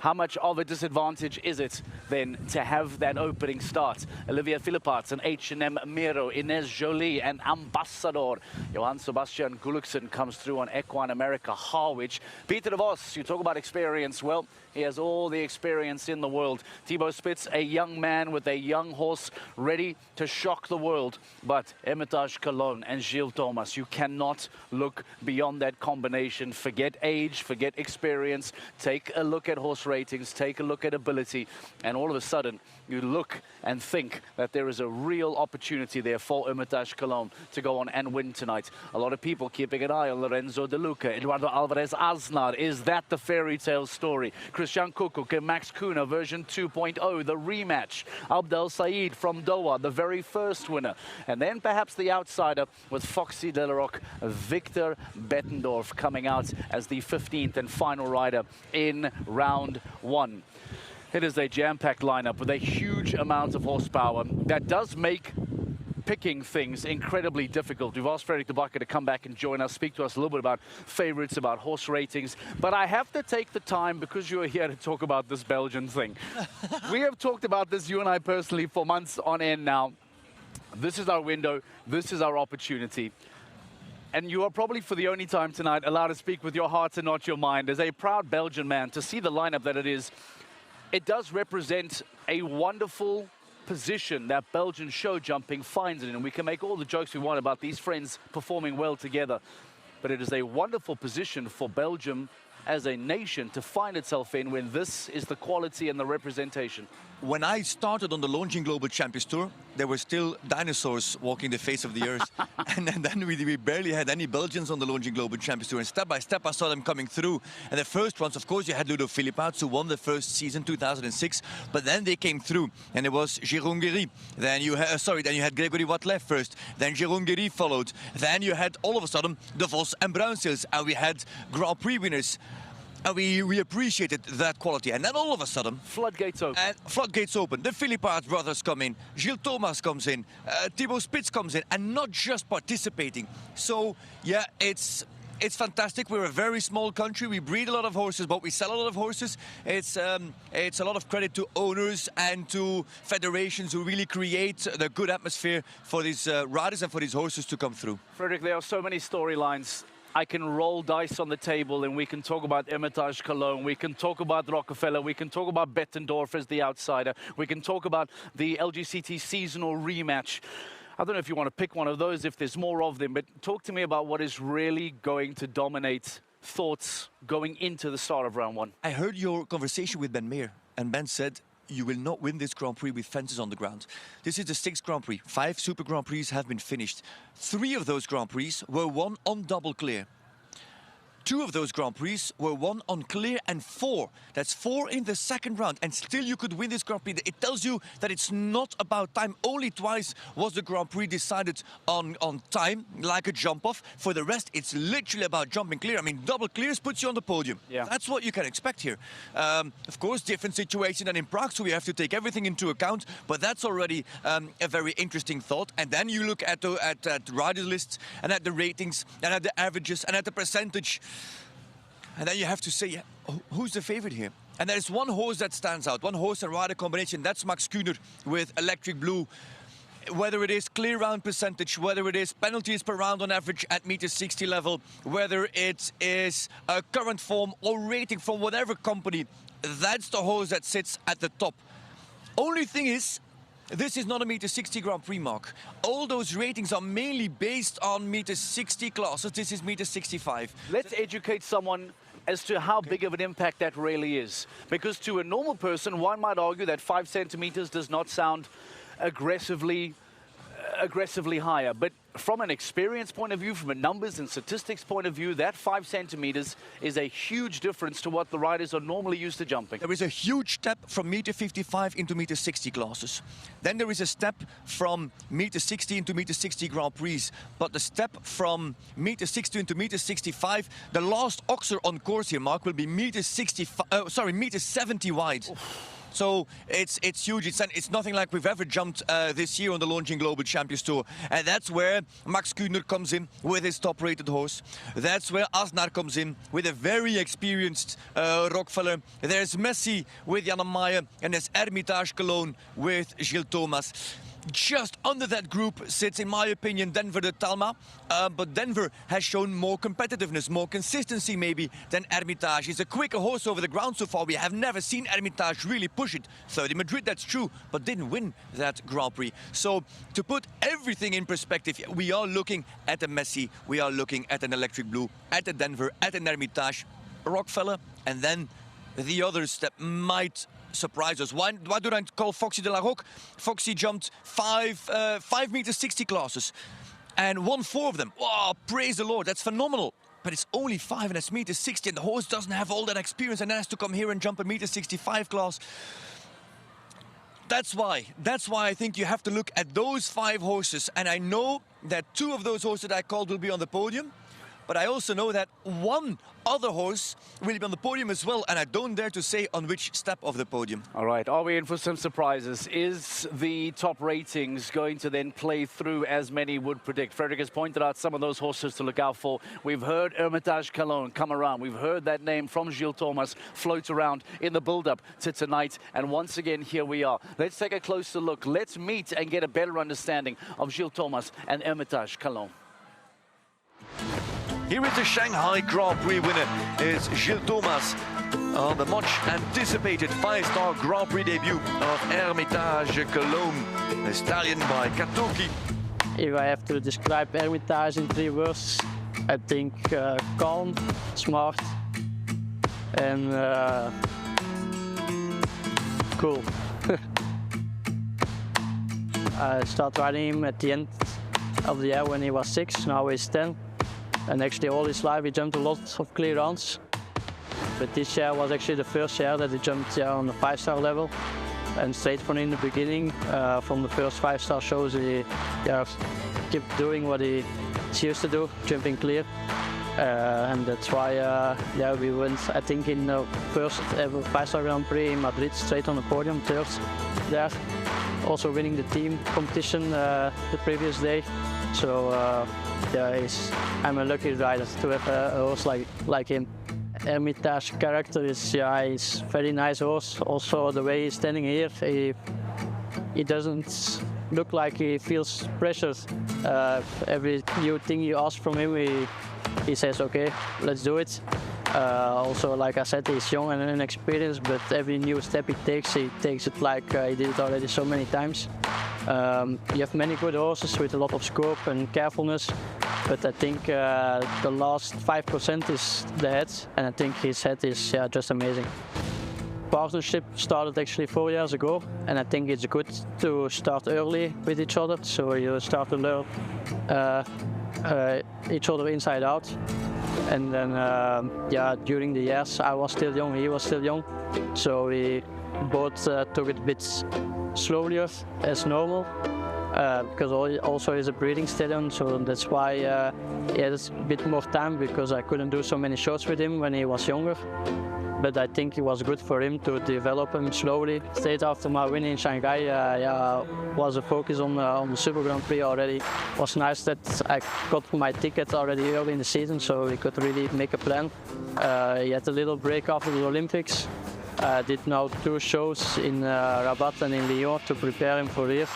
How much of a disadvantage is it then to have that opening start? Olivia Philipparts and H&M Miro, Inez Jolie and Ambassador. Johann Sebastian Gulliksen comes through on Equine America Harwich. Peter de Vos, you talk about experience. Well, he has all the experience in the world. Thibaut Spitz, a young man with a young horse ready to shock the world. But Hermitage Cologne and Gilles Thomas, you cannot look beyond that combination. Forget age, forget experience. Take a look at horse ratings, take a look at ability, and all of a sudden you look and think that there is a real opportunity there for Hermitage Cologne to go on and win tonight. A lot of people keeping an eye on Lorenzo De Luca, Eduardo Alvarez Aznar. Is that the fairy tale story? Christian Kukuk and Max Kuna version 2.0, the rematch. Abdel Said from Doha, the very first winner. And then perhaps the outsider with Foxy Delaroc, Victor Bettendorf coming out as the 15th and final rider in round one. It is a jam-packed lineup with a huge amount of horsepower that does make picking things incredibly difficult. We've asked Frederik de Backer to come back and join us, speak to us a little bit about favorites, about horse ratings. But I have to take the time, because you're here, to talk about this Belgian thing. We have talked about this, you and I personally, for months on end now. This is our window. This is our opportunity. And you are probably, for the only time tonight, allowed to speak with your heart and not your mind. As a proud Belgian man, to see the lineup that it is, it does represent a wonderful position that Belgian show jumping finds it in. And we can make all the jokes we want about these friends performing well together. But it is a wonderful position for Belgium as a nation to find itself in when this is the quality and the representation. When I started on the Longines Global Champions Tour, there were still dinosaurs walking the face of the earth. And then we barely had any Belgians on the Longines Global Champions Tour. And step by step, I saw them coming through. And the first ones, of course, you had Ludo Philipparts, who won the first season, 2006. But then they came through, and it was Jérôme Guéry. Then you had, then you had Gregory Watley first. Then Jérôme Guéry followed. Then you had, all of a sudden, De Vos and Bruinseels. And we had Grand Prix winners. And we appreciated that quality. And then all of a sudden... Floodgates open. And floodgates open. The Philipparts brothers come in. Gilles Thomas comes in. Thibaut Spitz comes in. And not just participating. So, yeah, it's fantastic. We're a very small country. We breed a lot of horses, but we sell a lot of horses. It's a lot of credit to owners and to federations who really create the good atmosphere for these riders and for these horses to come through. Frederik, there are so many storylines. I can roll dice on the table and we can talk about Hermitage Cologne, we can talk about Rockefeller, we can talk about Bettendorf as the outsider, we can talk about the LGCT seasonal rematch. I don't know if you want to pick one of those, if there's more of them, but talk to me about what is really going to dominate thoughts going into the start of round one. I heard your conversation with Ben Meer, and Ben said, you will not win this Grand Prix with fences on the ground. This is the 6th Grand Prix. 5 Super Grand Prix have been finished. 3 of those Grand Prix were won on double clear. 2 of those Grand Prix were won on clear, and 4. That's 4 in the second round, and still you could win this Grand Prix. It tells you that it's not about time. Only twice was the Grand Prix decided on time, like a jump-off. For the rest, it's literally about jumping clear. I mean, double clears puts you on the podium. Yeah. That's what you can expect here. Of course, different situation than in Prague, so we have to take everything into account, but that's already a very interesting thought. And then you look at the rider lists, and at the ratings, and at the averages, and at the percentage. And then you have to say, yeah, who's the favorite here? And there's one horse that stands out, one horse and rider combination. That's Max Kuhner with Electric Blue. Whether it is clear round percentage, whether it is penalties per round on average at meter 60 level, whether it is a current form or rating from whatever company, that's the horse that sits at the top. Only thing is, this is not a meter 60 Grand Prix mark. All those ratings are mainly based on meter 60 classes. This is meter 65. Let's educate someone as to how big of an impact that really is. Because to a normal person, one might argue that 5 centimeters does not sound aggressively higher. But from an experience point of view, from a numbers and statistics point of view, that 5 centimeters is a huge difference to what the riders are normally used to jumping. There is a huge step from meter 55 into meter 60 classes. Then there is a step from meter 60 into meter 60 Grand Prix. But the step from meter 60 into meter 65, the last oxer on course here, Mark, will be meter 70 wide. Oof. So it's huge. It's nothing like we've ever jumped this year on the Longines Global Champions Tour. And that's where Max Kühner comes in with his top-rated horse. That's where Asnar comes in with a very experienced Rockefeller. There's Messi with Jan Meyer, and there's Hermitage Cologne with Gilles Thomas. Just under that group sits, in my opinion, Denver de Talma. But Denver has shown more competitiveness, more consistency maybe than Hermitage. He's a quicker horse over the ground so far. We have never seen Hermitage really push it. 30 Madrid, that's true, but didn't win that Grand Prix. So to put everything in perspective, we are looking at a Messi, we are looking at an Electric Blue, at a Denver, at an Hermitage, a Rockefeller, and then the others that might surprise us. Why do I call Foxy de la Roque? Foxy jumped 5 meters 60 classes and won 4 of them. Wow, praise the Lord, that's phenomenal. But it's only 5.5 meters 60 and the horse doesn't have all that experience and has to come here and jump a meter 65 class. That's why I think you have to look at those 5 horses, and I know that 2 of those horses that I called will be on the podium. But I also know that 1 other horse will be on the podium as well, and I don't dare to say on which step of the podium. All right, are we in for some surprises? Is the top ratings going to then play through as many would predict? Frederick has pointed out some of those horses to look out for. We've heard Hermitage Cologne come around. We've heard that name from Gilles Thomas float around in the build-up to tonight. And once again, here we are. Let's take a closer look. Let's meet and get a better understanding of Gilles Thomas and Hermitage Cologne. Here is the Shanghai Grand Prix winner, is Gilles Thomas, on the much anticipated 5-star Grand Prix debut of Hermitage Cologne, a stallion by Katoki. If I have to describe Hermitage in 3 words, I think calm, smart, and cool. I started riding him at the end of the year when he was 6, now he's 10. And actually all his life he jumped a lot of clear rounds. But this year was actually the first year that he jumped on the 5-star level. And straight from in the beginning, from the first 5-star shows, he kept doing what he used to do, jumping clear. And that's why we went, I think, in the first ever 5-star Grand Prix in Madrid, straight on the podium, 3rd there. Also winning the team competition the previous day. So I'm a lucky rider to have a horse like him. Hermitage character is he's very nice horse. Also the way he's standing here, he doesn't look like he feels pressured. Every new thing you ask from him, he says, okay, let's do it. Also, like I said, he's young and inexperienced, but every new step he takes it like he did it already so many times. You have many good horses with a lot of scope and carefulness, but I think the last 5% is the head, and I think his head is just amazing. Partnership started actually 4 years ago, and I think it's good to start early with each other, so you start to learn each other inside out. And then, during the years, I was still young, he was still young, so we both took it a bit slower as normal, because also is a breeding stallion, so that's why he had a bit more time, because I couldn't do so many shots with him when he was younger. But I think it was good for him to develop him slowly. Straight after my win in Shanghai, was a focus on the Super Grand Prix already. It was nice that I got my ticket already early in the season, so we could really make a plan. He had a little break after the Olympics. I did now 2 shows in Rabat and in Lyon to prepare him for here.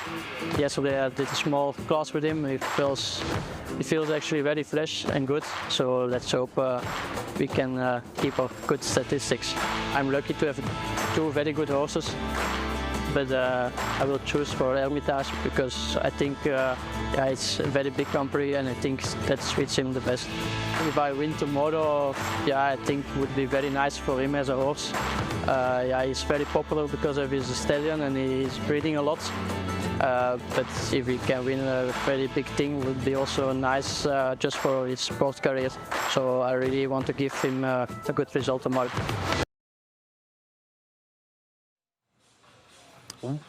Yesterday I did a small class with him. He feels actually very fresh and good, so let's hope we can keep up good statistics. I'm lucky to have 2 very good horses, but I will choose for Hermitage because I think it's a very big Grand Prix and I think that suits him the best. If I win tomorrow, I think it would be very nice for him as a horse. He's very popular because of his stallion and he's breeding a lot. But if he can win a very big thing, it would be also nice just for his sport career. So I really want to give him a good result tomorrow.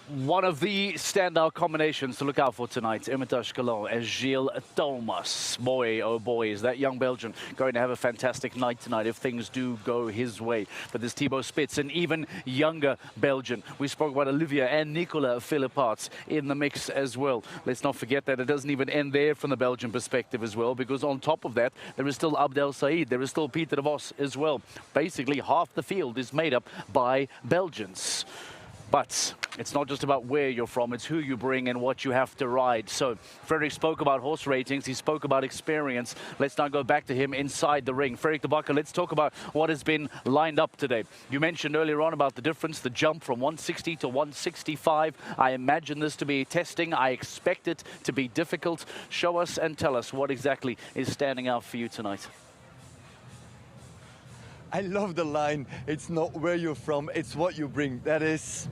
One of the standout combinations to look out for tonight, Hermitage Galon and Gilles Thomas. Boy, oh boy, is that young Belgian going to have a fantastic night tonight if things do go his way. But there's Thibaut Spitz, an even younger Belgian. We spoke about Olivia and Nicolas Philipparts in the mix as well. Let's not forget that it doesn't even end there from the Belgian perspective as well, because on top of that, there is still Abdel Said, there is still Peter de Vos as well. Basically, half the field is made up by Belgians. But it's not just about where you're from, it's who you bring and what you have to ride. So Frederick spoke about horse ratings, he spoke about experience. Let's now go back to him inside the ring. Frederick de Backer, let's talk about what has been lined up today. You mentioned earlier on about the difference, the jump from 160 to 165. I imagine this to be testing. I expect it to be difficult. Show us and tell us what exactly is standing out for you tonight. I love the line, it's not where you're from, it's what you bring. That's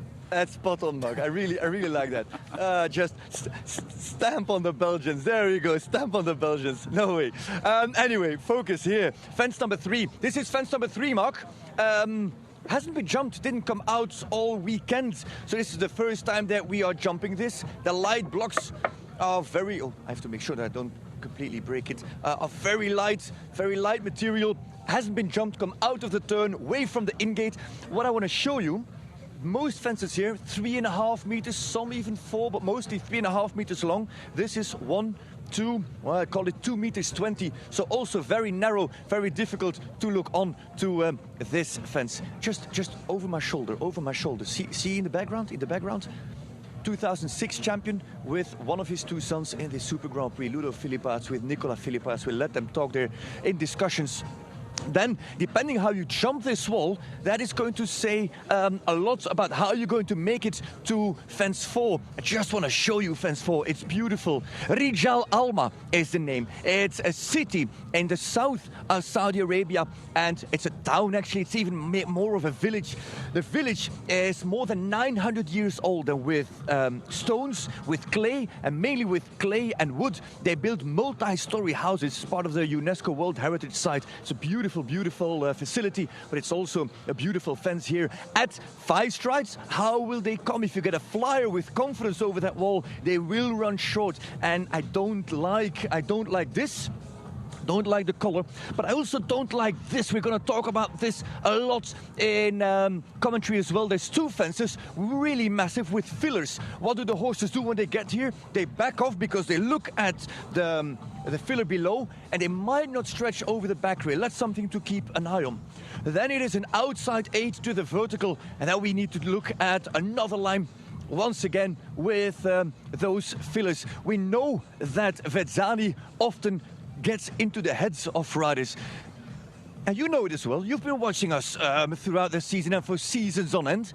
spot on, Mark. I really like that. Just stamp on the Belgians. There you go, stamp on the Belgians. No way. Anyway, focus here. Fence number 3. This is fence number 3, Mark. Hasn't been jumped, didn't come out all weekend. So this is the first time that we are jumping this. The light blocks are very, I have to make sure that I don't completely break it, are very light material. Hasn't been jumped, come out of the turn, away from the in-gate. What I want to show you, most fences here, 3.5 meters, some even 4, but mostly 3.5 meters long. This is 1, 2, well, I call it 2 meters 20. So also very narrow, very difficult to look on to this fence. Just over my shoulder, See in the background? 2006 champion with one of his 2 sons in the Super Grand Prix, Ludo Philipparts with Nicolas Philipparts. We'll let them talk there in discussions. Then, depending how you jump this wall, that is going to say a lot about how you're going to make it to fence 4. I just want to show you fence 4. It's beautiful. Rijal Alma is the name. It's a city in the south of Saudi Arabia, and it's a town actually. It's even more of a village. The village is more than 900 years old, and with stones, with clay, and mainly with clay and wood, they built multi-story houses, part of the UNESCO World Heritage Site. It's a beautiful facility, but it's also a beautiful fence here at 5 strides. How will they come? If you get a flyer with confidence over that wall, they will run short, and I don't like this. Don't like the color, but I also don't like this. We're going to talk about this a lot in commentary as well. There's 2 fences, really massive, with fillers. What do the horses do when they get here? They back off because they look at the filler below, and they might not stretch over the back rail. That's something to keep an eye on. Then it is an outside 8 to the vertical, and now we need to look at another line once again with those fillers. We know that Vezzani often gets into the heads of riders. And you know it as well. You've been watching us throughout the season and for seasons on end.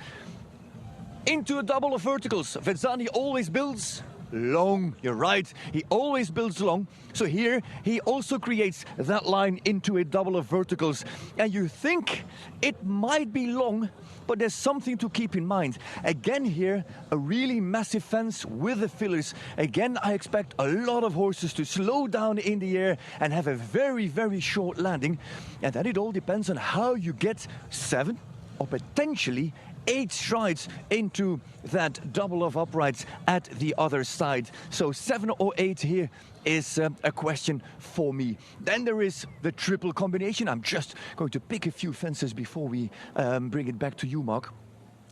Into a double of verticals. Vezzani always builds long. You're right. He always builds long. So here he also creates that line into a double of verticals. And you think it might be long, but there's something to keep in mind. Again here, a really massive fence with the fillers. Again, I expect a lot of horses to slow down in the air and have a very, very short landing. And then it all depends on how you get 7 or potentially 8 strides into that double of uprights at the other side. So 7 or 8 here is a question for me. Then there is the triple combination. I'm just going to pick a few fences before we bring it back to you, Mark.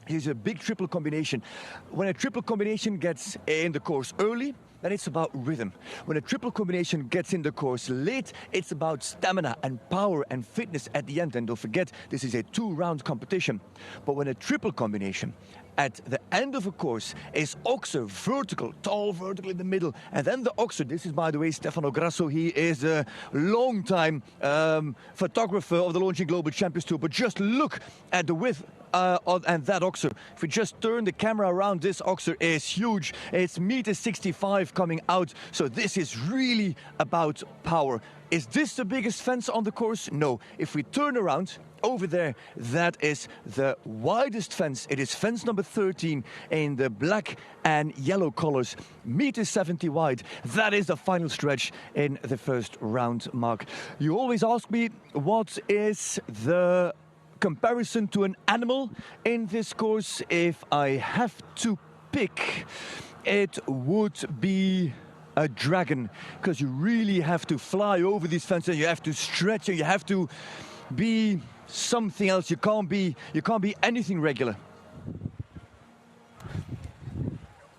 Here's a big triple combination. When a triple combination gets in the course early, then it's about rhythm. When a triple combination gets in the course late, it's about stamina and power and fitness at the end. And don't forget, this is a 2-round competition. But when a triple combination at the end of a course is Oxer vertical, tall vertical in the middle, and then the Oxer, this is by the way Stefano Grasso, he is a long-time photographer of the Longines Global Champions Tour, but just look at the width and that Oxer. If we just turn the camera around, this Oxer is huge. It's 1.65 m coming out, so this is really about power. Is this the biggest fence on the course? No. If we turn around, over there, that is the widest fence. It is fence number 13 in the black and yellow colors, 1.70 m wide. That is the final stretch in the first round, Mark. You always ask me, what is the comparison to an animal in this course? If I have to pick, it would be a dragon, because you really have to fly over these fences, you have to stretch, and you have to be something else. You can't be anything regular.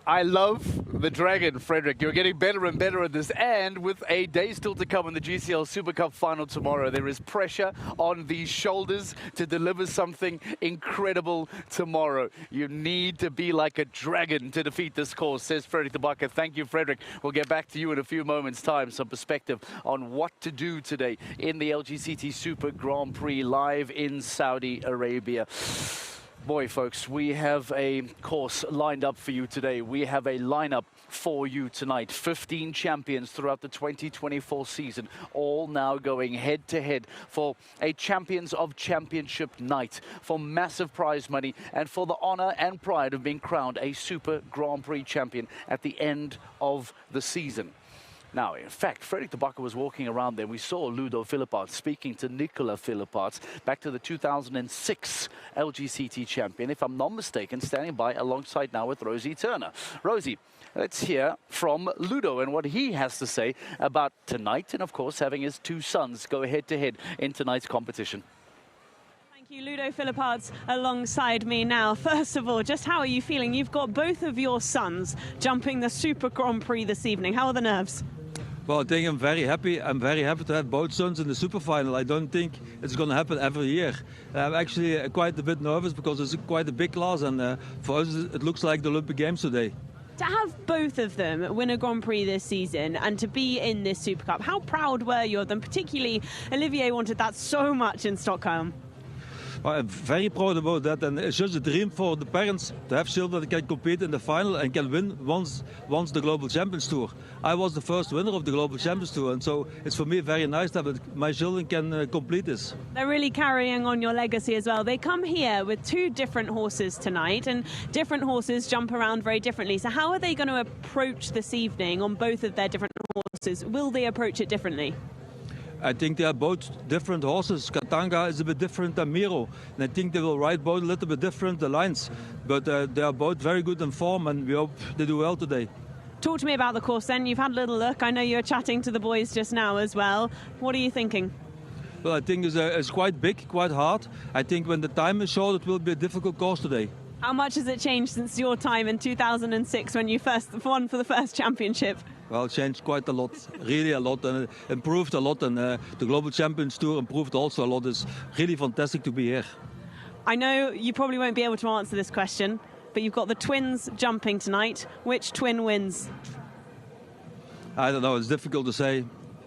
I love the dragon, Frederick. You're getting better and better at this. And with a day still to come in the GCL Super Cup final tomorrow, there is pressure on these shoulders to deliver something incredible tomorrow. You need to be like a dragon to defeat this course, says Frederick de Backer. Thank you, Frederick. We'll get back to you in a few moments' time. Some perspective on what to do today in the LGCT Super Grand Prix live in Saudi Arabia. Boy, folks, we have a course lined up for you today. We have a lineup for you tonight. 15 champions throughout the 2024 season, all now going head-to-head for a Champions of Championship night, for massive prize money, and for the honor and pride of being crowned a Super Grand Prix champion at the end of the season. Now, in fact, Frederick de Backer was walking around there. We saw Ludo Philippaerts speaking to Nicolas Philippaerts, back to the 2006 LGCT champion, if I'm not mistaken, standing by alongside now with Rosie Turner. Rosie, let's hear from Ludo and what he has to say about tonight, and of course having his two sons go head-to-head in tonight's competition. Thank you, Ludo Philippaerts alongside me now. First of all, just how are you feeling? You've got both of your sons jumping the Super Grand Prix this evening. How are the nerves? Well, I think I'm very happy. I'm very happy to have both sons in the super final. I don't think it's going to happen every year. I'm actually quite a bit nervous because it's quite a big class, and for us it looks like the Olympic Games today. To have both of them win a Grand Prix this season and to be in this Super Cup, how proud were you of them? Particularly, Olivier wanted that so much in Stockholm. Well, I'm very proud about that, and it's just a dream for the parents to have children that can compete in the final and can win once the Global Champions Tour. I was the first winner of the Global Champions Tour, and so it's for me very nice that my children can complete this. They're really carrying on your legacy as well. They come here with two different horses tonight, and different horses jump around very differently. So how are they going to approach this evening on both of their different horses? Will they approach it differently? I think they are both different horses. Katanga is a bit different than Miro, and I think they will ride both a little bit different, the lines. But they are both very good in form, and we hope they do well today. Talk to me about the course then. You've had a little look. I know you were chatting to the boys just now as well. What are you thinking? Well, I think it's quite big, quite hard. I think when the time is short, it will be a difficult course today. How much has it changed since your time in 2006 when you first won for the first championship? Well, it changed quite a lot, really a lot, and it improved a lot, and the Global Champions Tour improved also a lot. It's really fantastic to be here. I know you probably won't be able to answer this question, but you've got the twins jumping tonight. Which twin wins? I don't know, it's difficult to say.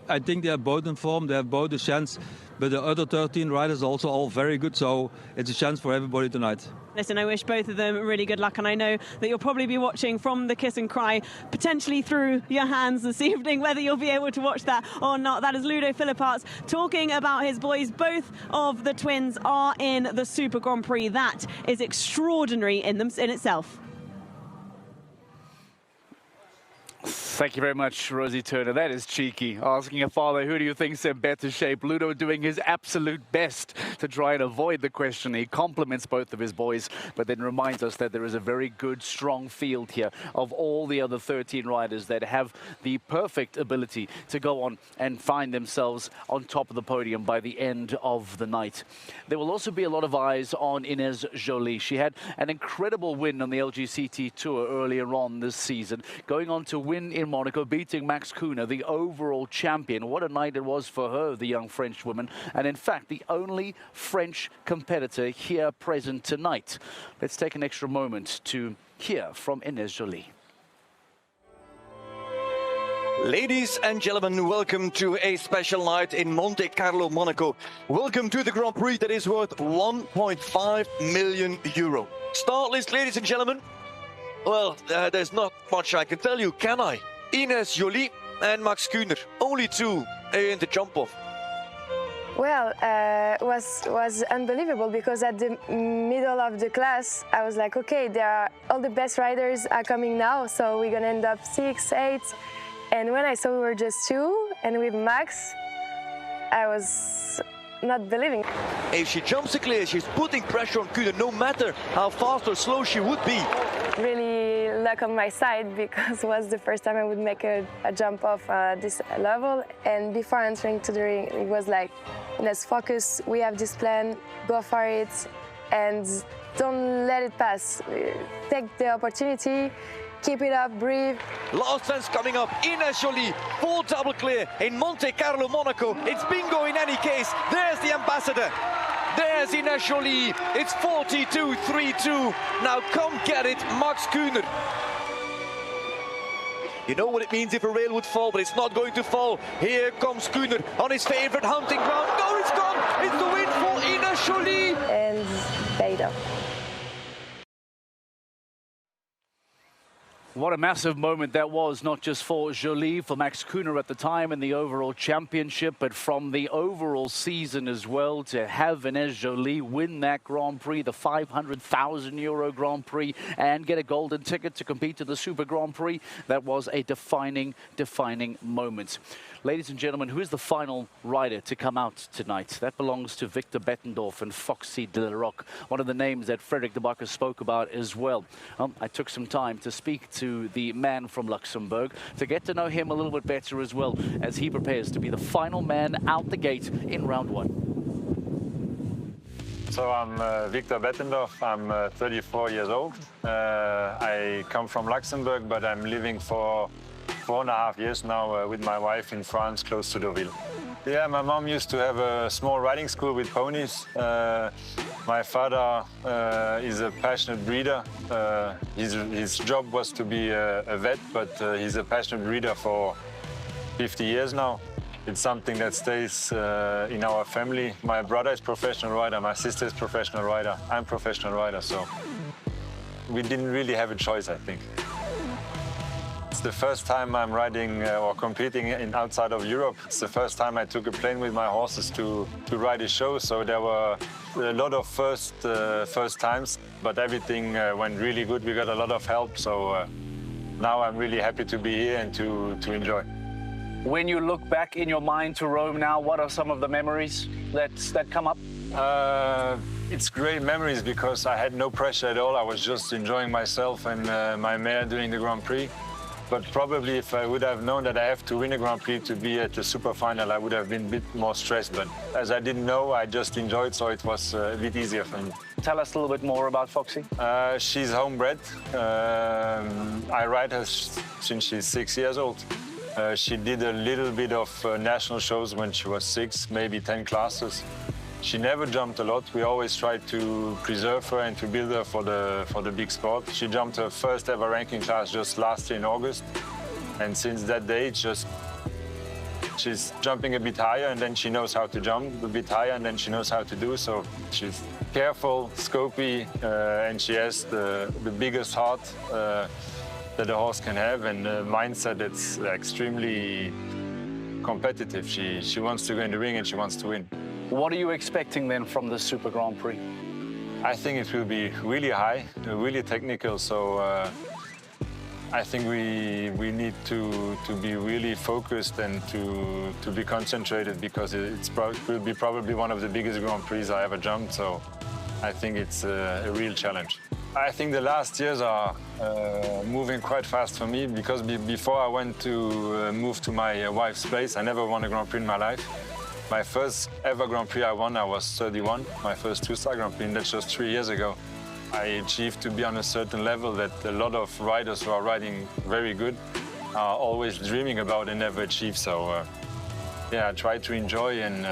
I think they are both in form, they have both a chance, but the other 13 riders are also all very good, so it's a chance for everybody tonight. Listen, I wish both of them really good luck, and I know that you'll probably be watching from the Kiss and Cry, potentially through your hands this evening, whether you'll be able to watch that or not. That is Ludo Philippaerts talking about his boys. Both of the twins are in the Super Grand Prix. That is extraordinary in itself. Thank you very much, Rosie Turner. That is cheeky. Asking a father, who do you think's in better shape? Ludo doing his absolute best to try and avoid the question. He compliments both of his boys, but then reminds us that there is a very good, strong field here of all the other 13 riders that have the perfect ability to go on and find themselves on top of the podium by the end of the night. There will also be a lot of eyes on Ines Joly. She had an incredible win on the LGCT Tour earlier on this season, going on to win in Monaco, beating Max Kuhner, the overall champion. What a night it was for her, the young French woman, and in fact the only French competitor here present tonight. Let's take an extra moment to hear from Ines Joly. Ladies and gentlemen, welcome to a special night in Monte Carlo, Monaco. Welcome to the Grand Prix that is worth 1.5 million euro. Start list, ladies and gentlemen. Well, there's not much I can tell you, can I? Ines Joly and Max Kuhner, only two in the jump-off. Well, it was unbelievable because at the middle of the class, I was like, okay, all the best riders are coming now, so we're gonna end up 6, 8. And when I saw we were just two, and with Max, I was not believing. If she jumps a clear, she's putting pressure on Kuhner, no matter how fast or slow she would be. Really luck on my side because it was the first time I would make a jump off this level. And before entering to the ring, it was like, let's focus, we have this plan, go for it, and don't let it pass. Take the opportunity, keep it up, breathe. Last fence coming up, Ines Jolie, full double clear in Monte Carlo, Monaco. It's bingo in any case. There's the ambassador. There's Ines Jolie. It's 42-3-2. Now come get it, Max Kuhner. You know what it means if a rail would fall, but it's not going to fall. Here comes Kuhner on his favorite hunting ground. No, it's gone. It's the win for Ines Jolie. And paid off. What a massive moment that was, not just for Jolie, for Max Kuhner at the time in the overall championship, but from the overall season as well, to have Ines Jolie win that Grand Prix, the €500,000 Grand Prix, and get a golden ticket to compete in the Super Grand Prix. That was a defining moment. Ladies and gentlemen, who is the final rider to come out tonight? That belongs to Victor Bettendorf and Foxy de la Roque, one of the names that Frederick de Backer spoke about as well. I took some time to speak to the man from Luxembourg to get to know him a little bit better as well as he prepares to be the final man out the gate in round one. So I'm Victor Bettendorf. I'm 34 years old. I come from Luxembourg, but I'm living for 4.5 years now with my wife in France, close to Deauville. Yeah, my mom used to have a small riding school with ponies. My father is a passionate breeder. His job was to be a vet, but he's a passionate breeder for 50 years now. It's something that stays in our family. My brother is professional rider, my sister is professional rider, I'm professional rider, so we didn't really have a choice, I think. It's the first time I'm riding or competing outside of Europe. It's the first time I took a plane with my horses to ride a show, so there were a lot of first times, but everything went really good. We got a lot of help, so now I'm really happy to be here and to enjoy. When you look back in your mind to Rome now, what are some of the memories that come up? It's great memories because I had no pressure at all. I was just enjoying myself and my mare doing the Grand Prix. But probably if I would have known that I have to win a Grand Prix to be at the super final, I would have been a bit more stressed. But as I didn't know, I just enjoyed, so it was a bit easier for me. Tell us a little bit more about Foxy. She's homebred. I ride her since she's 6 years old. She did a little bit of national shows when she was 6, maybe 10 classes. She never jumped a lot. We always tried to preserve her and to build her for the big sport. She jumped her first ever ranking class just last year in August. And since that day, she's jumping a bit higher, and then she knows how to jump a bit higher, and then she knows how to do. So she's careful, scopy, and she has the biggest heart that a horse can have, and a mindset that's extremely competitive. She wants to go in the ring and she wants to win. What are you expecting then from the Super Grand Prix? I think it will be really high, really technical. So I think we need to be really focused and to be concentrated, because it will be probably one of the biggest Grand Prix I ever jumped. So I think it's a real challenge. I think the last years are moving quite fast for me, because before I went to move to my wife's place, I never won a Grand Prix in my life. My first ever Grand Prix I won, I was 31, my first two-star Grand Prix, and that's just 3 years ago. I achieved to be on a certain level that a lot of riders who are riding very good are always dreaming about and never achieve. So yeah, I try to enjoy and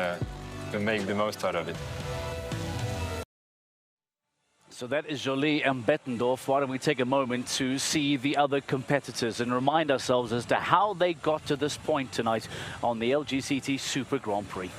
to make the most out of it. So that is Jolie and Bettendorf. Why don't we take a moment to see the other competitors and remind ourselves as to how they got to this point tonight on the LGCT Super Grand Prix.